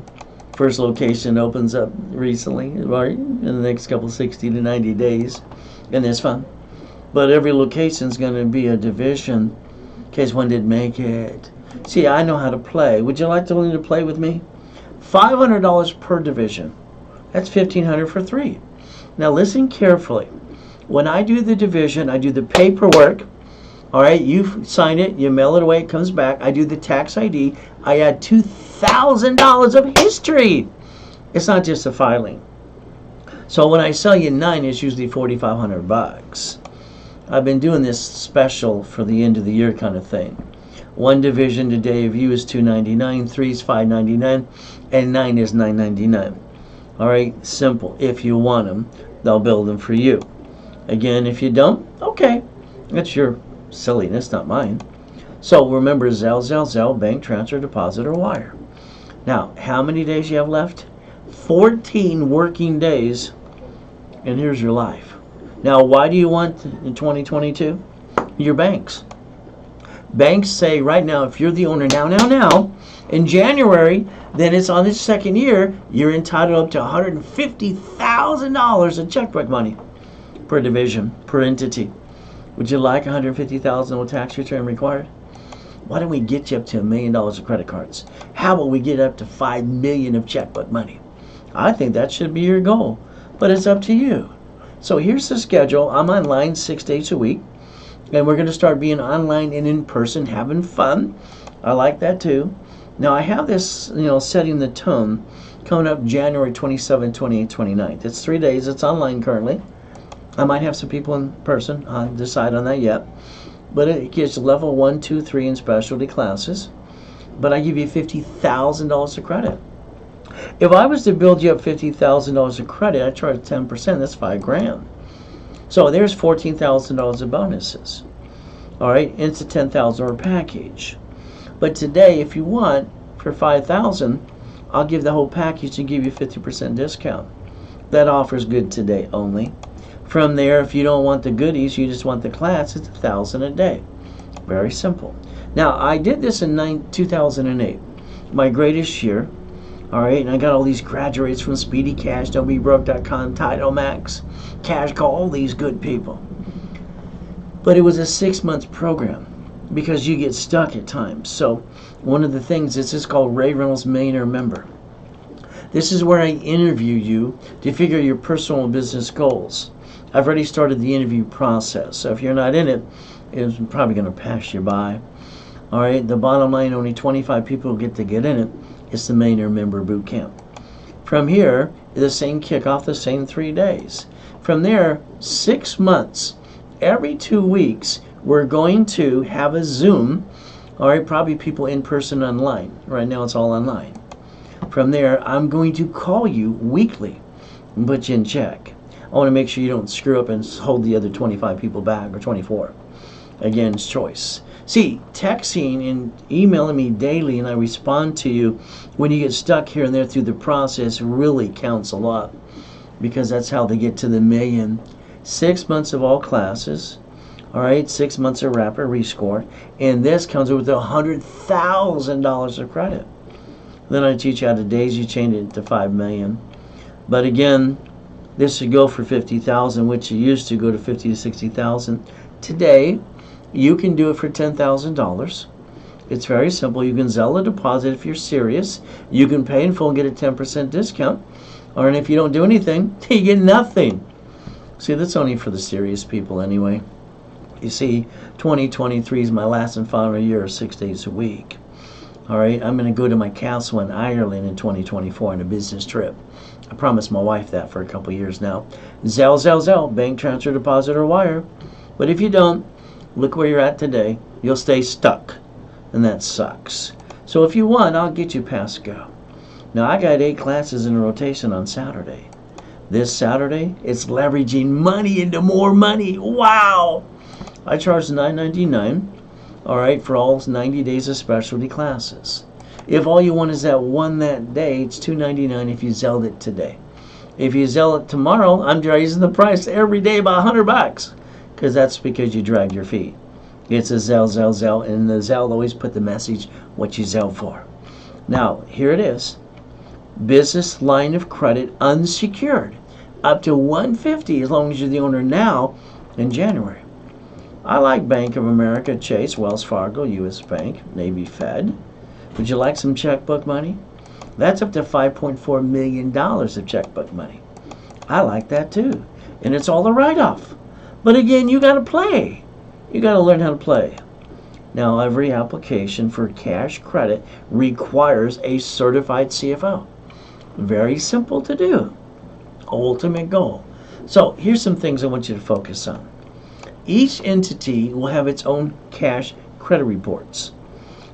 First location opens up recently, right, in the next couple 60 to 90 days, and it's fun. But every location is going to be a division in case one didn't make it. See, I know how to play. Would you like to learn to play with me? $500 per division. That's $1,500 for 3. Now listen carefully. When I do the division, I do the paperwork. All right, you sign it, you mail it away, it comes back. I do the tax ID. I add $2,000 of history. It's not just the filing. So when I sell you 9, it's usually $4,500. I've been doing this special for the end of the year kind of thing. 1 division today of you is $299, 3 is $599, and 9 is $999. All right, simple. If you want them, they'll build them for you. Again, if you don't, okay, that's your silliness, not mine. So remember, Zelle, bank transfer, deposit, or wire. Now, how many days you have left? 14 working days, and here's your life. Now, why do you want in 2022? Your banks. Banks say right now, if you're the owner now, in January, then it's on its second year, you're entitled up to $150,000 of checkbook money per division, per entity. Would you like $150,000 with tax return required? Why don't we get you up to $1 million of credit cards? How about we get up to $5 million of checkbook money? I think that should be your goal, but it's up to you. So here's the schedule. I'm online 6 days a week, and we're going to start being online and in person, having fun. I like that too. Now I have this, setting the tone coming up January 27, 28, 29. It's 3 days. It's online currently. I might have some people in person. I'll decide on that yet. But it gives level 1, 2, 3 in specialty classes. But I give you $50,000 of credit. If I was to build you up $50,000 of credit, I charge 10%. That's $5,000. So there's $14,000 of bonuses. All right, it's a $10,000 package. But today, if you want, for $5,000, I'll give the whole package and give you 50% discount. That offer's good today only. From there, if you don't want the goodies, you just want the class, it's $1,000 a day. Very simple. Now, I did this in 2008, my greatest year. All right, and I got all these graduates from Speedy Cash, WBroke.com, Tidal Max, Cash Call, all these good people. But it was a 6-month program because you get stuck at times. So one of the things, this is called Ray Reynolds Millionaire Member. This is where I interview you to figure your personal business goals. I've already started the interview process, so if you're not in it, it's probably going to pass you by. All right, the bottom line, only 25 people get to get in it. It's the Millionaire Member Boot Camp. From here, the same kickoff, the same 3 days. From there, 6 months, every 2 weeks, we're going to have a Zoom. All right, probably people in person, online. Right now, it's all online. From there, I'm going to call you weekly and put you in check. I want to make sure you don't screw up and hold the other 25 people back, or 24. Again, it's choice. See, texting and emailing me daily and I respond to you when you get stuck here and there through the process really counts a lot, because that's how they get to the million. 6 months of all classes, all right, 6 months of rapid rescore, and this comes with $100,000 of credit. Then I teach you how to daisy chain it to $5 million. But again, this should go for $50,000, which it used to go to $50,000 to $60,000. Today, you can do it for $10,000. It's very simple. You can Zelle a deposit if you're serious. You can pay in full and get a 10% discount. Or and if you don't do anything, you get nothing. See, that's only for the serious people anyway. You see, 2023 is my last and final year, 6 days a week. All right, I'm going to go to my castle in Ireland in 2024 on a business trip. I promised my wife that for a couple years now. Zelle, bank transfer, deposit, or wire. But if you don't, look where you're at today. You'll stay stuck, and that sucks. So if you want, I'll get you past go. Now, I got 8 classes in a rotation on Saturday. This Saturday, it's leveraging money into more money. Wow! I charge $9.99, all right, for all 90 days of specialty classes. If all you want is that one that day, it's $2.99 if you Zelled it today. If you Zell it tomorrow, I'm raising the price every day by $100, because that's because you dragged your feet. It's a Zell, and the Zell always put the message what you Zell for. Now, here it is. Business line of credit unsecured, up to $150 as long as you're the owner now in January. I like Bank of America, Chase, Wells Fargo, U.S. Bank, Navy Fed. Would you like some checkbook money? That's up to $5.4 million of checkbook money. I like that too. And it's all a write-off. But again, you got to play. You got to learn how to play. Now, every application for cash credit requires a certified CFO. Very simple to do. Ultimate goal. So here's some things I want you to focus on. Each entity will have its own cash credit reports.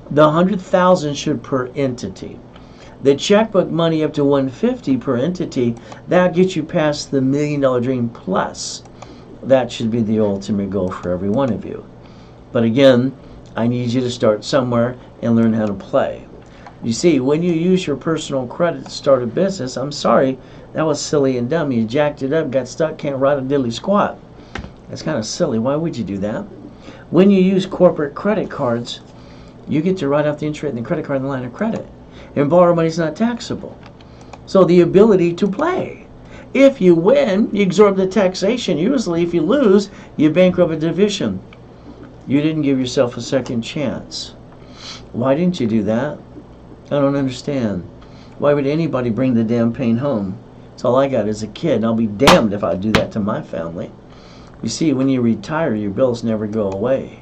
The 100,000 should per entity. The checkbook money up to 150 per entity, that gets you past the $1 million dream plus. That should be the ultimate goal for every one of you. But again, I need you to start somewhere and learn how to play. You see, when you use your personal credit to start a business, I'm sorry, that was silly and dumb. You jacked it up, got stuck, can't write a diddly squat. That's kind of silly. Why would you do that? When you use corporate credit cards, you get to write off the interest in the credit card in the line of credit. And borrow money is not taxable. So the ability to play. If you win, you absorb the taxation. Usually if you lose, you bankrupt a division. You didn't give yourself a second chance. Why didn't you do that? I don't understand. Why would anybody bring the damn pain home? That's all I got as a kid. And I'll be damned if I do that to my family. You see, when you retire, your bills never go away.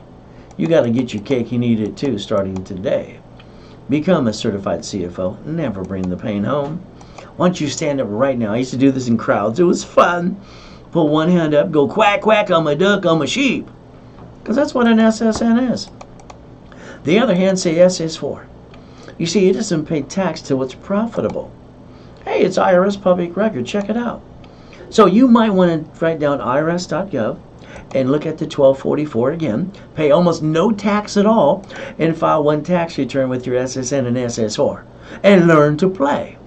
You got to get your cake and eat it too, starting today. Become a certified CFO. Never bring the pain home. Why don't you stand up right now? I used to do this in crowds. It was fun. Put one hand up, go quack, quack, I'm a duck, I'm a sheep. Because that's what an SSN is. The other hand, say SS for. You see, it doesn't pay tax till it's profitable. Hey, it's IRS public record. Check it out. So you might want to write down irs.gov and look at the 1244 again, pay almost no tax at all, and file one tax return with your SSN and SS4, and learn to play.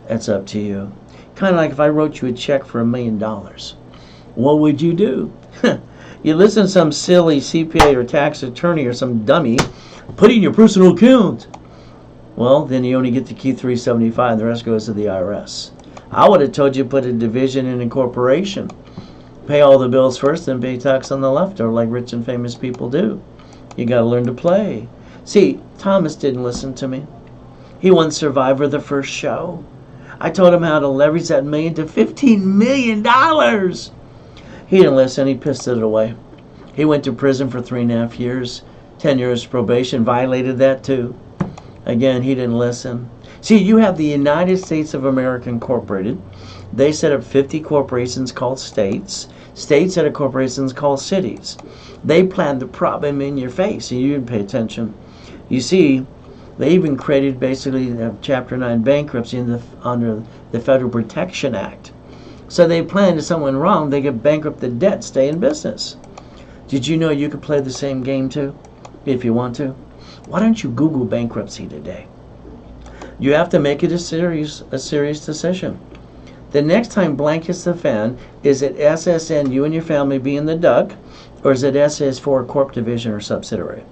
That's up to you. Kind of like if I wrote you a check for $1 million. What would you do? You listen to some silly CPA or tax attorney or some dummy, put it in your personal account. Well, then you only get to keep $375 and the rest goes to the IRS. I would have told you put a division in a corporation. Pay all the bills first, then pay tax on the leftover like rich and famous people do. You got to learn to play. See, Thomas didn't listen to me. He won Survivor the first show. I told him how to leverage that million to $15 million. He didn't listen. He pissed it away. He went to prison for 3.5 years, 10 years probation, violated that too. Again, he didn't listen. See, you have the United States of America Incorporated. They set up 50 corporations called states. States set up corporations called cities. They planned the problem in your face, and you didn't pay attention. You see, they even created basically Chapter 9 bankruptcy under the Federal Protection Act. So they planned if someone wrong, they could bankrupt the debt, stay in business. Did you know you could play the same game too, if you want to? Why don't you Google bankruptcy today? You have to make it a serious decision. The next time blank hits the fan, is it SSN, you and your family being the duck, or is it SS4 Corp Division or subsidiary?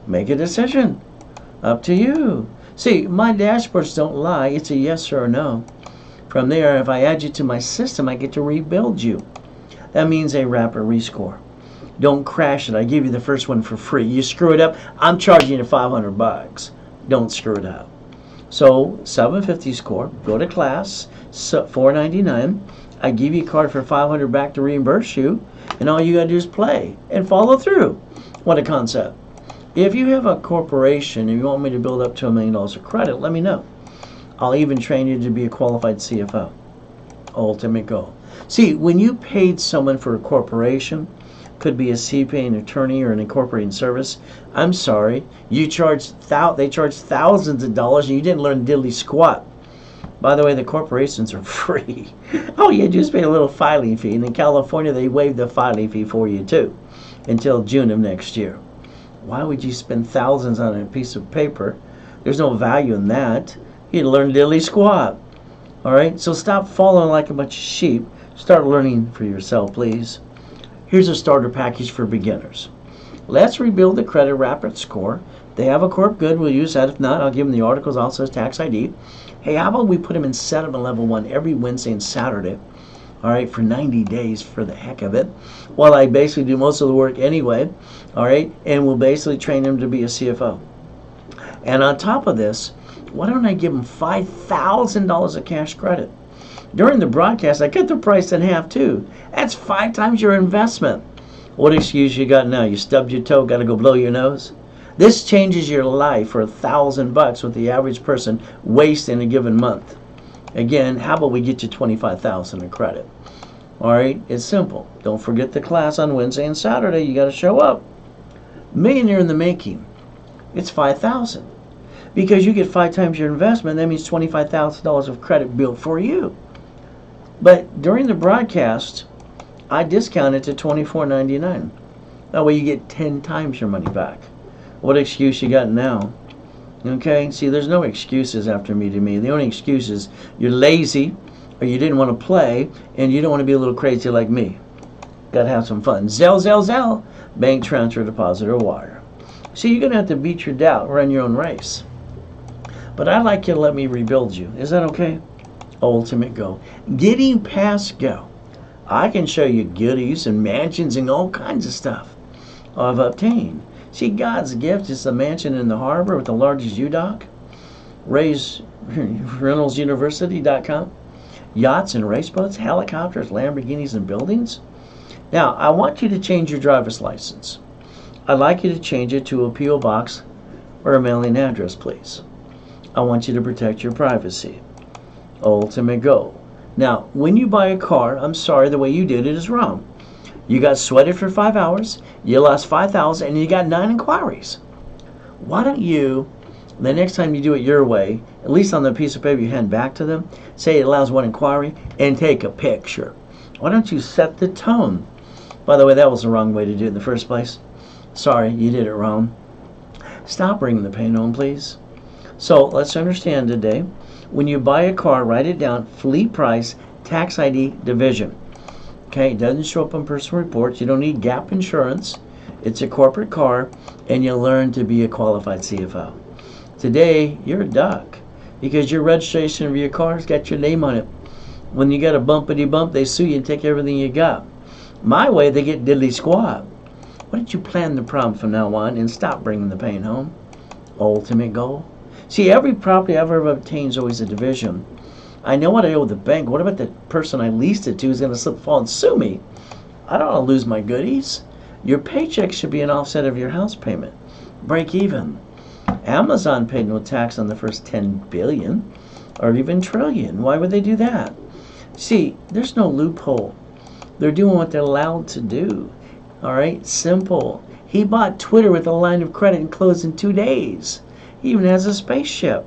Make a decision. Up to you. See, my dashboards don't lie. It's a yes or a no. From there, if I add you to my system, I get to rebuild you. That means a rapid rescore. Don't crash it. I give you the first one for free. You screw it up, I'm charging you $500. Don't screw it up. So 750 score, go to class, $499. I give you a card for $500 back to reimburse you, and all you gotta do is play and follow through. What a concept. If you have a corporation and you want me to build up to $1 million of credit, let me know. I'll even train you to be a qualified CFO. Ultimate goal. See, when you paid someone for a corporation, could be a CPA, an attorney, or an incorporating service, I'm sorry, they charged thousands of dollars and you didn't learn diddly squat. By the way, the corporations are free. All you do is pay a little filing fee, and in California they waive the filing fee for you too until June of next year. Why would you spend thousands on a piece of paper? There's no value in that. You'd learn diddly squat. Alright, so stop following like a bunch of sheep. Start learning for yourself, please. Here's a starter package for beginners. Let's rebuild the credit rapid score. They have a corp good, we'll use that. If not, I'll give them the articles, also tax ID. Hey, how about we put them in settlement level 1 every Wednesday and Saturday? all right, for 90 days for the heck of it, while I basically do most of the work anyway, all right, and we'll basically train him to be a CFO. And on top of this, why don't I give him $5,000 of cash credit? During the broadcast, I cut the price in half too. That's 5 times your investment. What excuse you got now? You stubbed your toe, got to go blow your nose? This changes your life for $1,000 what the average person wastes in a given month. Again, how about we get you $25,000 in credit? All right, it's simple. Don't forget the class on Wednesday and Saturday. You got to show up. Millionaire in the making. It's $5,000 because you get 5 times your investment. That means $25,000 of credit built for you. But during the broadcast, I discount it to $24.99. That way you get 10 times your money back. What excuse you got now? Okay, see, there's no excuses after meeting me. The only excuse is you're lazy, or you didn't want to play, and you don't want to be a little crazy like me. Got to have some fun. Zelle, Zelle, Zelle. Bank transfer, deposit, or wire. See, you're going to have to beat your doubt, run your own race. But I'd like you to let me rebuild you. Is that okay? Ultimate Go. Getting past Go. I can show you goodies and mansions and all kinds of stuff I've obtained. See, God's gift is the mansion in the harbor with the largest U-Dock. Ray Reynolds University.com. Yachts and race boats, helicopters, Lamborghinis, and buildings. Now, I want you to change your driver's license. I'd like you to change it to a P.O. box or a mailing address, please. I want you to protect your privacy. Ultimate Go. Now, when you buy a car, I'm sorry, the way you did it is wrong. You got sweated for 5 hours, you lost $5,000, and you got 9 inquiries. Why don't you, the next time you do it your way, at least on the piece of paper you hand back to them, say it allows 1 inquiry, and take a picture. Why don't you set the tone? By the way, that was the wrong way to do it in the first place. Sorry, you did it wrong. Stop bringing the pain home, please. So let's understand today, when you buy a car, write it down, fleet price, tax ID, division. Okay, it doesn't show up on personal reports. You don't need gap insurance. It's a corporate car, and you learn to be a qualified CFO. Today, you're a duck because your registration of your car's got your name on it. When you get a bumpity bump, they sue you and take everything you got. My way, they get diddly squat. Why don't you plan the problem from now on and stop bringing the pain home? Ultimate Goal. See, every property I've ever obtained is always a division. I know what I owe the bank. What about the person I leased it to who's going to slip, fall, and sue me? I don't want to lose my goodies. Your paycheck should be an offset of your house payment. Break even. Amazon paid no tax on the first 10 billion or even trillion. Why would they do that? See, there's no loophole. They're doing what they're allowed to do. All right? Simple. He bought Twitter with a line of credit and closed in 2 days. He even has a spaceship.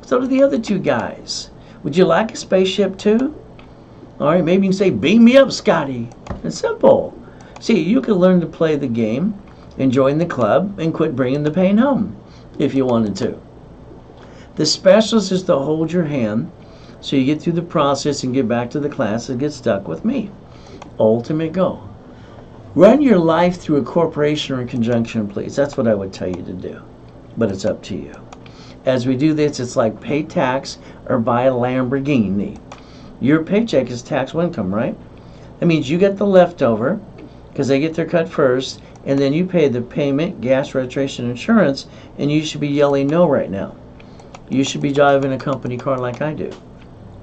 So do the other 2 guys. Would you like a spaceship too? All right, maybe you can say, beam me up, Scotty. It's simple. See, you can learn to play the game and join the club and quit bringing the pain home if you wanted to. The specialist is to hold your hand so you get through the process and get back to the class and get stuck with me. Ultimate Go. Run your life through a corporation or a conjunction, please. That's what I would tell you to do, but it's up to you. As we do this, it's like pay tax or buy a Lamborghini. Your paycheck is taxable income, right? That means you get the leftover because they get their cut first, and then you pay the payment, gas, registration, insurance, and you should be yelling no right now. You should be driving a company car like I do,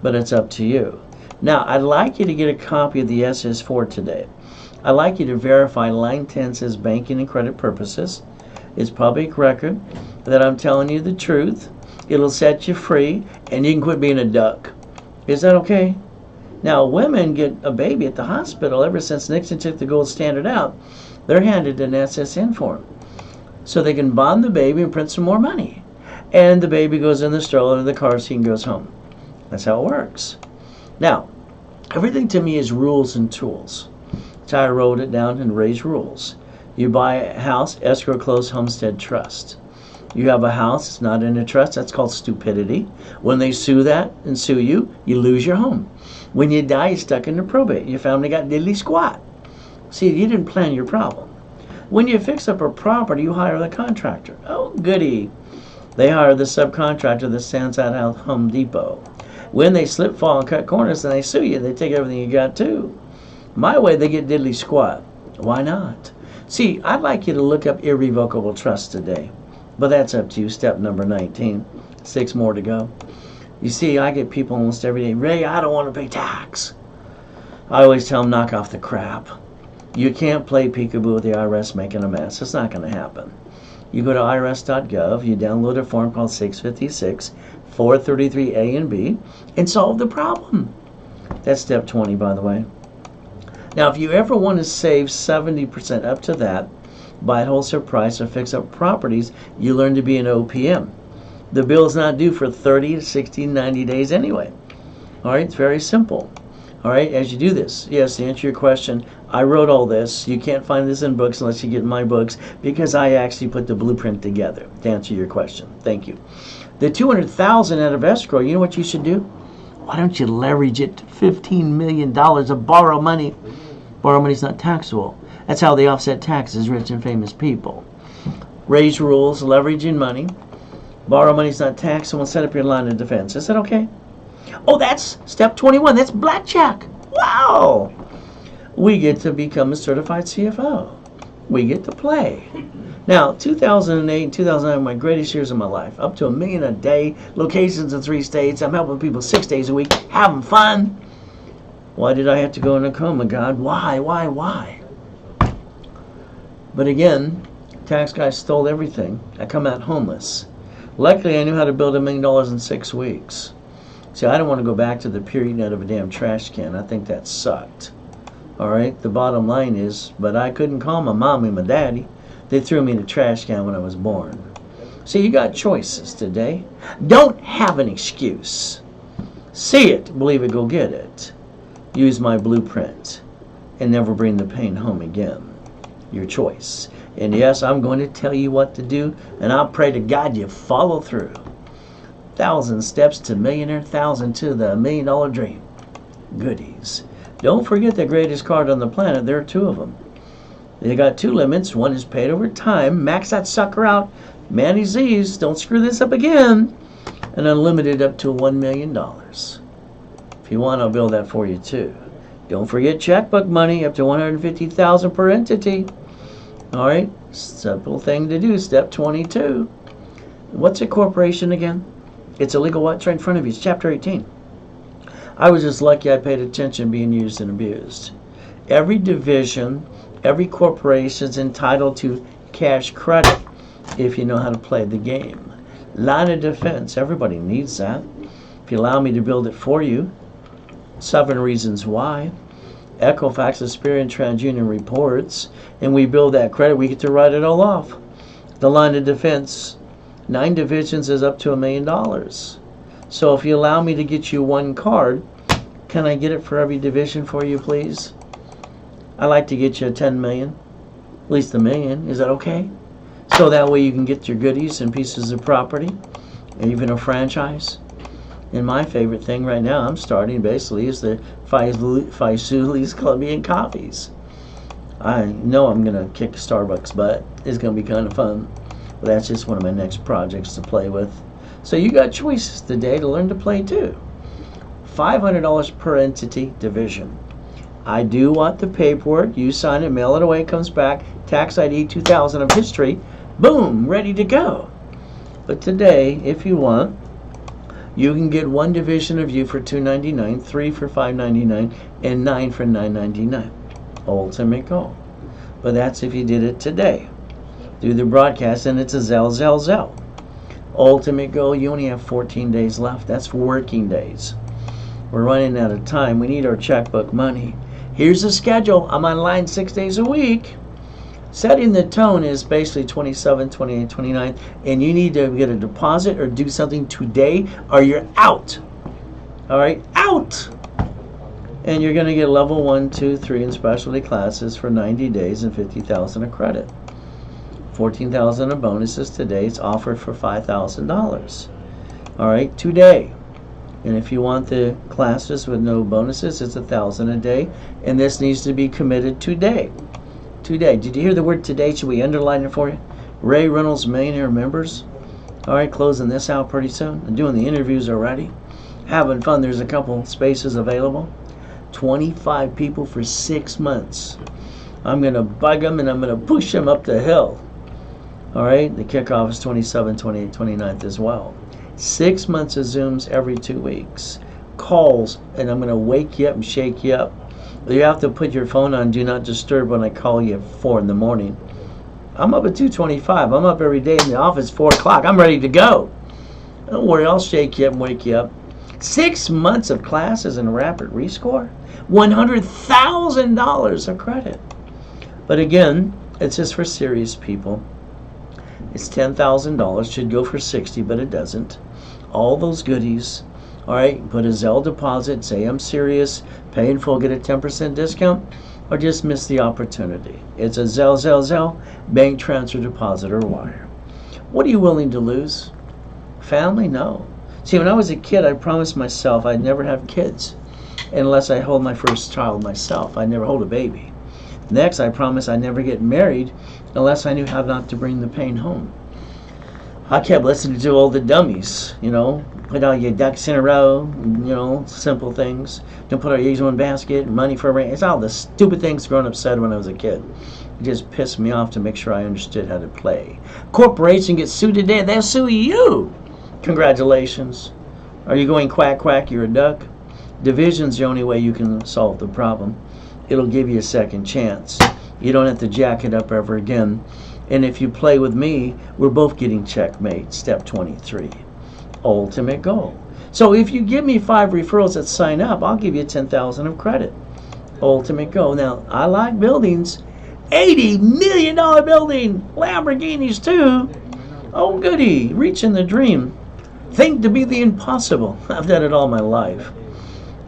but it's up to you. Now, I'd like you to get a copy of the SS4 today. I'd like you to verify line 10 says banking and credit purposes. It's public record that I'm telling you the truth. It'll set you free, and you can quit being a duck. Is that okay? Now, women get a baby at the hospital. Ever since Nixon took the gold standard out, they're handed an SSN form so they can bond the baby and print some more money. And the baby goes in the stroller, the car seat, and goes home. That's how it works. Now, everything to me is rules and tools. So I wrote it down in Ray's rules. You buy a house, escrow, close, homestead, trust. You have a house, it's not in a trust, that's called stupidity. When they sue that and sue you, you lose your home. When you die, you're stuck in the probate. Your family got diddly squat. See, you didn't plan your problem. When you fix up a property, you hire the contractor. Oh, goody. They hire the subcontractor that stands out at Home Depot. When they slip, fall, and cut corners, then they sue you. They take everything you got too. My way, they get diddly squat. Why not? See, I'd like you to look up irrevocable trust today. But that's up to you. Step number 19. 6 more to go. You see, I get people almost every day, Ray, I don't want to pay tax. I always tell them, knock off the crap. You can't play peekaboo with the IRS making a mess. It's not going to happen. You go to irs.gov, you download a form called 656, 433A and B, and solve the problem. That's step 20, by the way. Now, if you ever want to save 70% up to that, buy at wholesale price or fix up properties, you learn to be an OPM. The bill is not due for 30 to 60, 90 days anyway. All right, it's very simple. All right, as you do this, yes, to answer your question, I wrote all this. You can't find this in books unless you get my books, because I actually put the blueprint together to answer your question. Thank you. The $200,000 out of escrow, you know what you should do? Why don't you leverage it to $15 million of borrow money? Borrow money is not taxable. That's how they offset taxes, rich and famous people. Raise rules, leveraging money. Borrow money is not taxable, and set up your line of defense. Is that okay? Oh, that's step 21. That's blackjack. Wow! We get to become a certified CFO. We get to play. Now, 2008 and 2009 were my greatest years of my life. Up to $1 million a day, locations in 3 states. I'm helping people 6 days a week, having fun. Why did I have to go in a coma, God? Why? But again, tax guy stole everything. I come out homeless. Luckily, I knew how to build $1 million in 6 weeks. See, I don't want to go back to the period out of a damn trash can. I think that sucked. All right, the bottom line is, but I couldn't call my mommy and my daddy. They threw me in a trash can when I was born. See, you got choices today. Don't have an excuse. See it, believe it, go get it. Use my blueprint and never bring the pain home again. Your choice. And yes, I'm going to tell you what to do, and I'll pray to God you follow through. 1,000 steps to millionaire, 1,000 to the $1 million dream. Goodies. Don't forget the greatest card on the planet. There are 2 of them. They got 2 limits. One is paid over time. Max that sucker out. Manny Z's. Don't screw this up again. And unlimited up to $1 million. If you want, I'll build that for you too. Don't forget checkbook money up to $150,000 per entity. All right, simple thing to do. Step 22. What's a corporation again? It's illegal. What's right in front of you? It's chapter 18. I was just lucky I paid attention being used and abused. Every division, every corporation is entitled to cash credit if you know how to play the game. Line of defense, everybody needs that. If you allow me to build it for you, 7 reasons why. Equifax, Experian, TransUnion reports, and we build that credit, we get to write it all off. The line of defense, 9 divisions is up to $1 million. So if you allow me to get you 1 card, can I get it for every division for you, please? I like to get you 10 million, at least $1 million. Is that okay? So that way you can get your goodies and pieces of property, and even a franchise. And my favorite thing right now I'm starting basically is the Faisuli's Colombian coffees. I know I'm going to kick Starbucks butt. It's going to be kind of fun. But that's just one of my next projects to play with. So you got choices today to learn to play too. $500 per entity division. I do want the paperwork. You sign it, mail it away, comes back. Tax ID 2000 of history. Boom, ready to go. But today, if you want, you can get 1 division of you for $299, 3 for $599, and 9 for $999. Ultimate goal. But that's if you did it today. Do the broadcast, and it's a Zell. Ultimate goal, you only have 14 days left. That's working days. We're running out of time. We need our checkbook money. Here's the schedule. I'm online 6 days a week. Setting the tone is basically 27, 28, 29, and you need to get a deposit or do something today or you're out. All right, out. And you're going to get level 1, 2, 3 in specialty classes for 90 days and $50,000 of credit. $14,000 of bonuses today. It's offered for $5,000. All right, today. And if you want the classes with no bonuses, it's $1,000 a day. And this needs to be committed today. Today. Did you hear the word today? Should we underline it for you? Ray Reynolds Millionaire members. All right, closing this out pretty soon. I'm doing the interviews already. having fun. There's a couple spaces available. 25 people for 6 months. I'm going to bug them and I'm going to push them up the hill. All right, the kickoff is 27, 28, 29th as well. 6 months of Zooms every 2 weeks. Calls, and I'm going to wake you up and shake you up. You have to put your phone on Do Not Disturb when I call you at 4 in the morning. I'm up at 2:25. I'm up every day in the office 4 o'clock. I'm ready to go. Don't worry, I'll shake you up and wake you up. 6 months of classes and rapid rescore. $100,000 of credit. But again, it's just for serious people. It's $10,000. Should go for 60, but it doesn't. All those goodies. All right, put a Zelle deposit. Say I'm serious. Pay in full. Get a 10% discount. Or just miss the opportunity. It's a Zelle, bank transfer, deposit, or wire. What are you willing to lose? Family? No. See, when I was a kid, I promised myself I'd never have kids unless I hold my first child myself. I'd never hold a baby. Next, I promised I'd never get married unless I knew how not to bring the pain home. I kept listening to all the dummies, put all your ducks in a row, simple things. Don't put all your eggs in one basket, money for a ring. It's all the stupid things grown-up said when I was a kid. It just pissed me off to make sure I understood how to play. Corporation gets sued today, they'll sue you. Congratulations. Are you going quack, quack, you're a duck? Division's the only way you can solve the problem. It'll give you a second chance. You don't have to jack it up ever again. And if you play with me, we're both getting checkmate. Step 23. Ultimate goal. So if you give me 5 referrals that sign up, I'll give you 10,000 of credit. Ultimate goal. Now, I like buildings. $80 million building. Lamborghinis too. Oh goody. Reaching the dream. Think to be the impossible. I've done it all my life.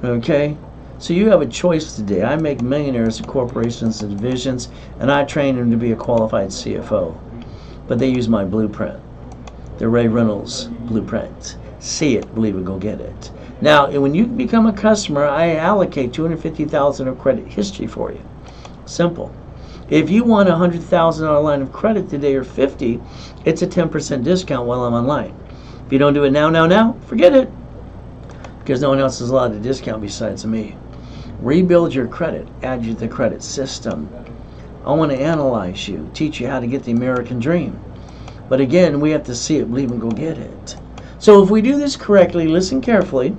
Okay? So you have a choice today. I make millionaires of corporations and divisions, and I train them to be a qualified CFO. But they use my blueprint. The Ray Reynolds blueprint. See it, believe it, go get it. Now, when you become a customer, I allocate $250,000 of credit history for you. Simple. If you want a $100,000 line of credit today or 50, it's a 10% discount while I'm online. If you don't do it now, forget it. Because no one else is allowed to discount besides me. Rebuild your credit. Add you to the credit system. I want to analyze you. Teach you how to get the American dream. But again, we have to see it, believe, and go get it. So if we do this correctly, listen carefully.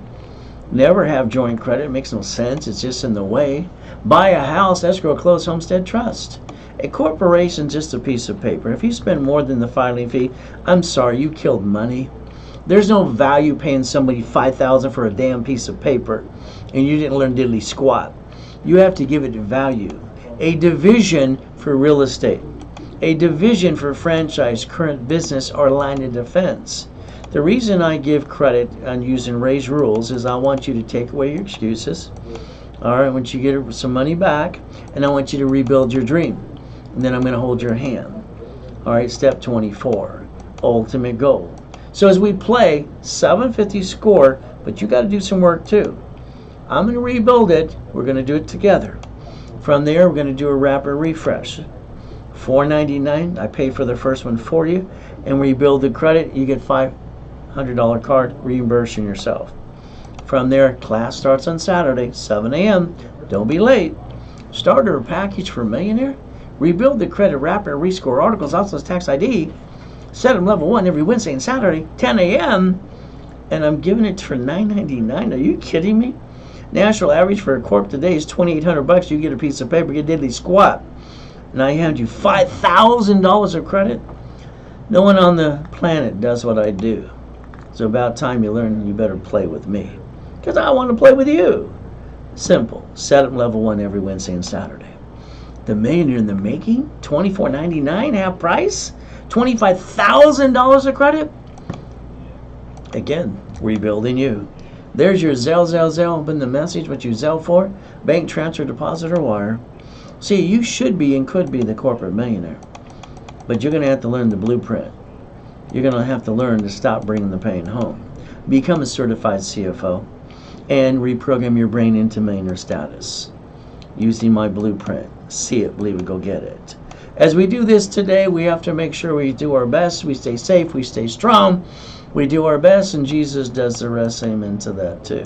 Never have joint credit. It makes no sense. It's just in the way. Buy a house, escrow, close, homestead, trust. A corporation's just a piece of paper. If you spend more than the filing fee, I'm sorry, you killed money. There's no value paying somebody $5,000 for a damn piece of paper, and you didn't learn diddly squat. You have to give it value. A division for real estate. A division for franchise, current business, or line of defense. The reason I give credit on using Ray's rules is I want you to take away your excuses. All right, I want you to get some money back, and I want you to rebuild your dream. And then I'm going to hold your hand. All right, step 24, ultimate goal. So as we play, 750 score, but you got to do some work too. I'm going to rebuild it. We're going to do it together. From there, we're going to do a rapid refresh. $4.99. I pay for the first one for you, and rebuild the credit. You get $500 card reimbursing yourself. From there, class starts on Saturday, 7 a.m. Don't be late. Starter package for millionaire. Rebuild the credit, rapid rescore articles, also tax ID. Set them level 1 every Wednesday and Saturday, 10 a.m. And I'm giving it for $9.99. Are you kidding me? National average for a corp today is $2,800. You get a piece of paper, get diddly squat. And I hand you $5,000 of credit. No one on the planet does what I do. It's about time you learn you better play with me. Because I want to play with you. Simple. Set up level 1 every Wednesday and Saturday. The millionaire in the making, $24.99 half price, $25,000 of credit. Again, rebuilding you. There's your Zelle. Open the message, what you Zelle for, bank transfer, deposit, or wire. See, you should be and could be the corporate millionaire. But you're going to have to learn the blueprint. You're going to have to learn to stop bringing the pain home. Become a certified CFO and reprogram your brain into millionaire status using my blueprint. See it, believe it, go get it. As we do this today, we have to make sure we do our best. We stay safe, we stay strong, We do our best and Jesus does the rest. Amen to that too.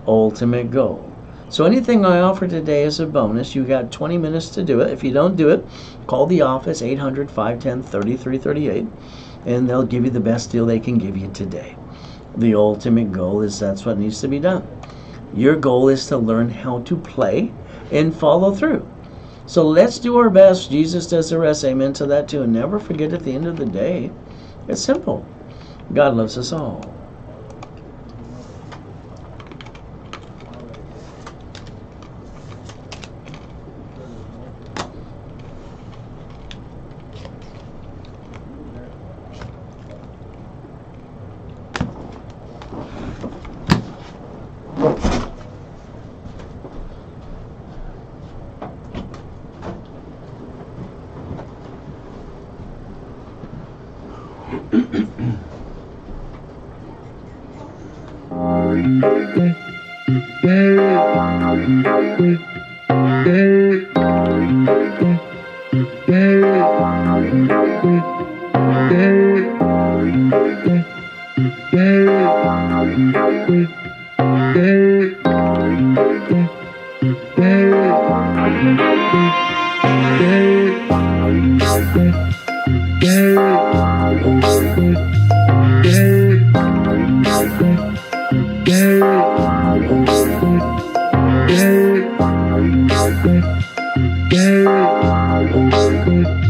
Ultimate goal. So anything I offer today is a bonus. You got 20 minutes to do it. If you don't do it, call the office 800-510-3338 and they'll give you the best deal they can give you today. The ultimate goal is that's what needs to be done. Your goal is to learn how to play and follow through. So let's do our best. Jesus does the rest. Amen to that too. And never forget, at the end of the day, it's simple. God loves us all. Yeah.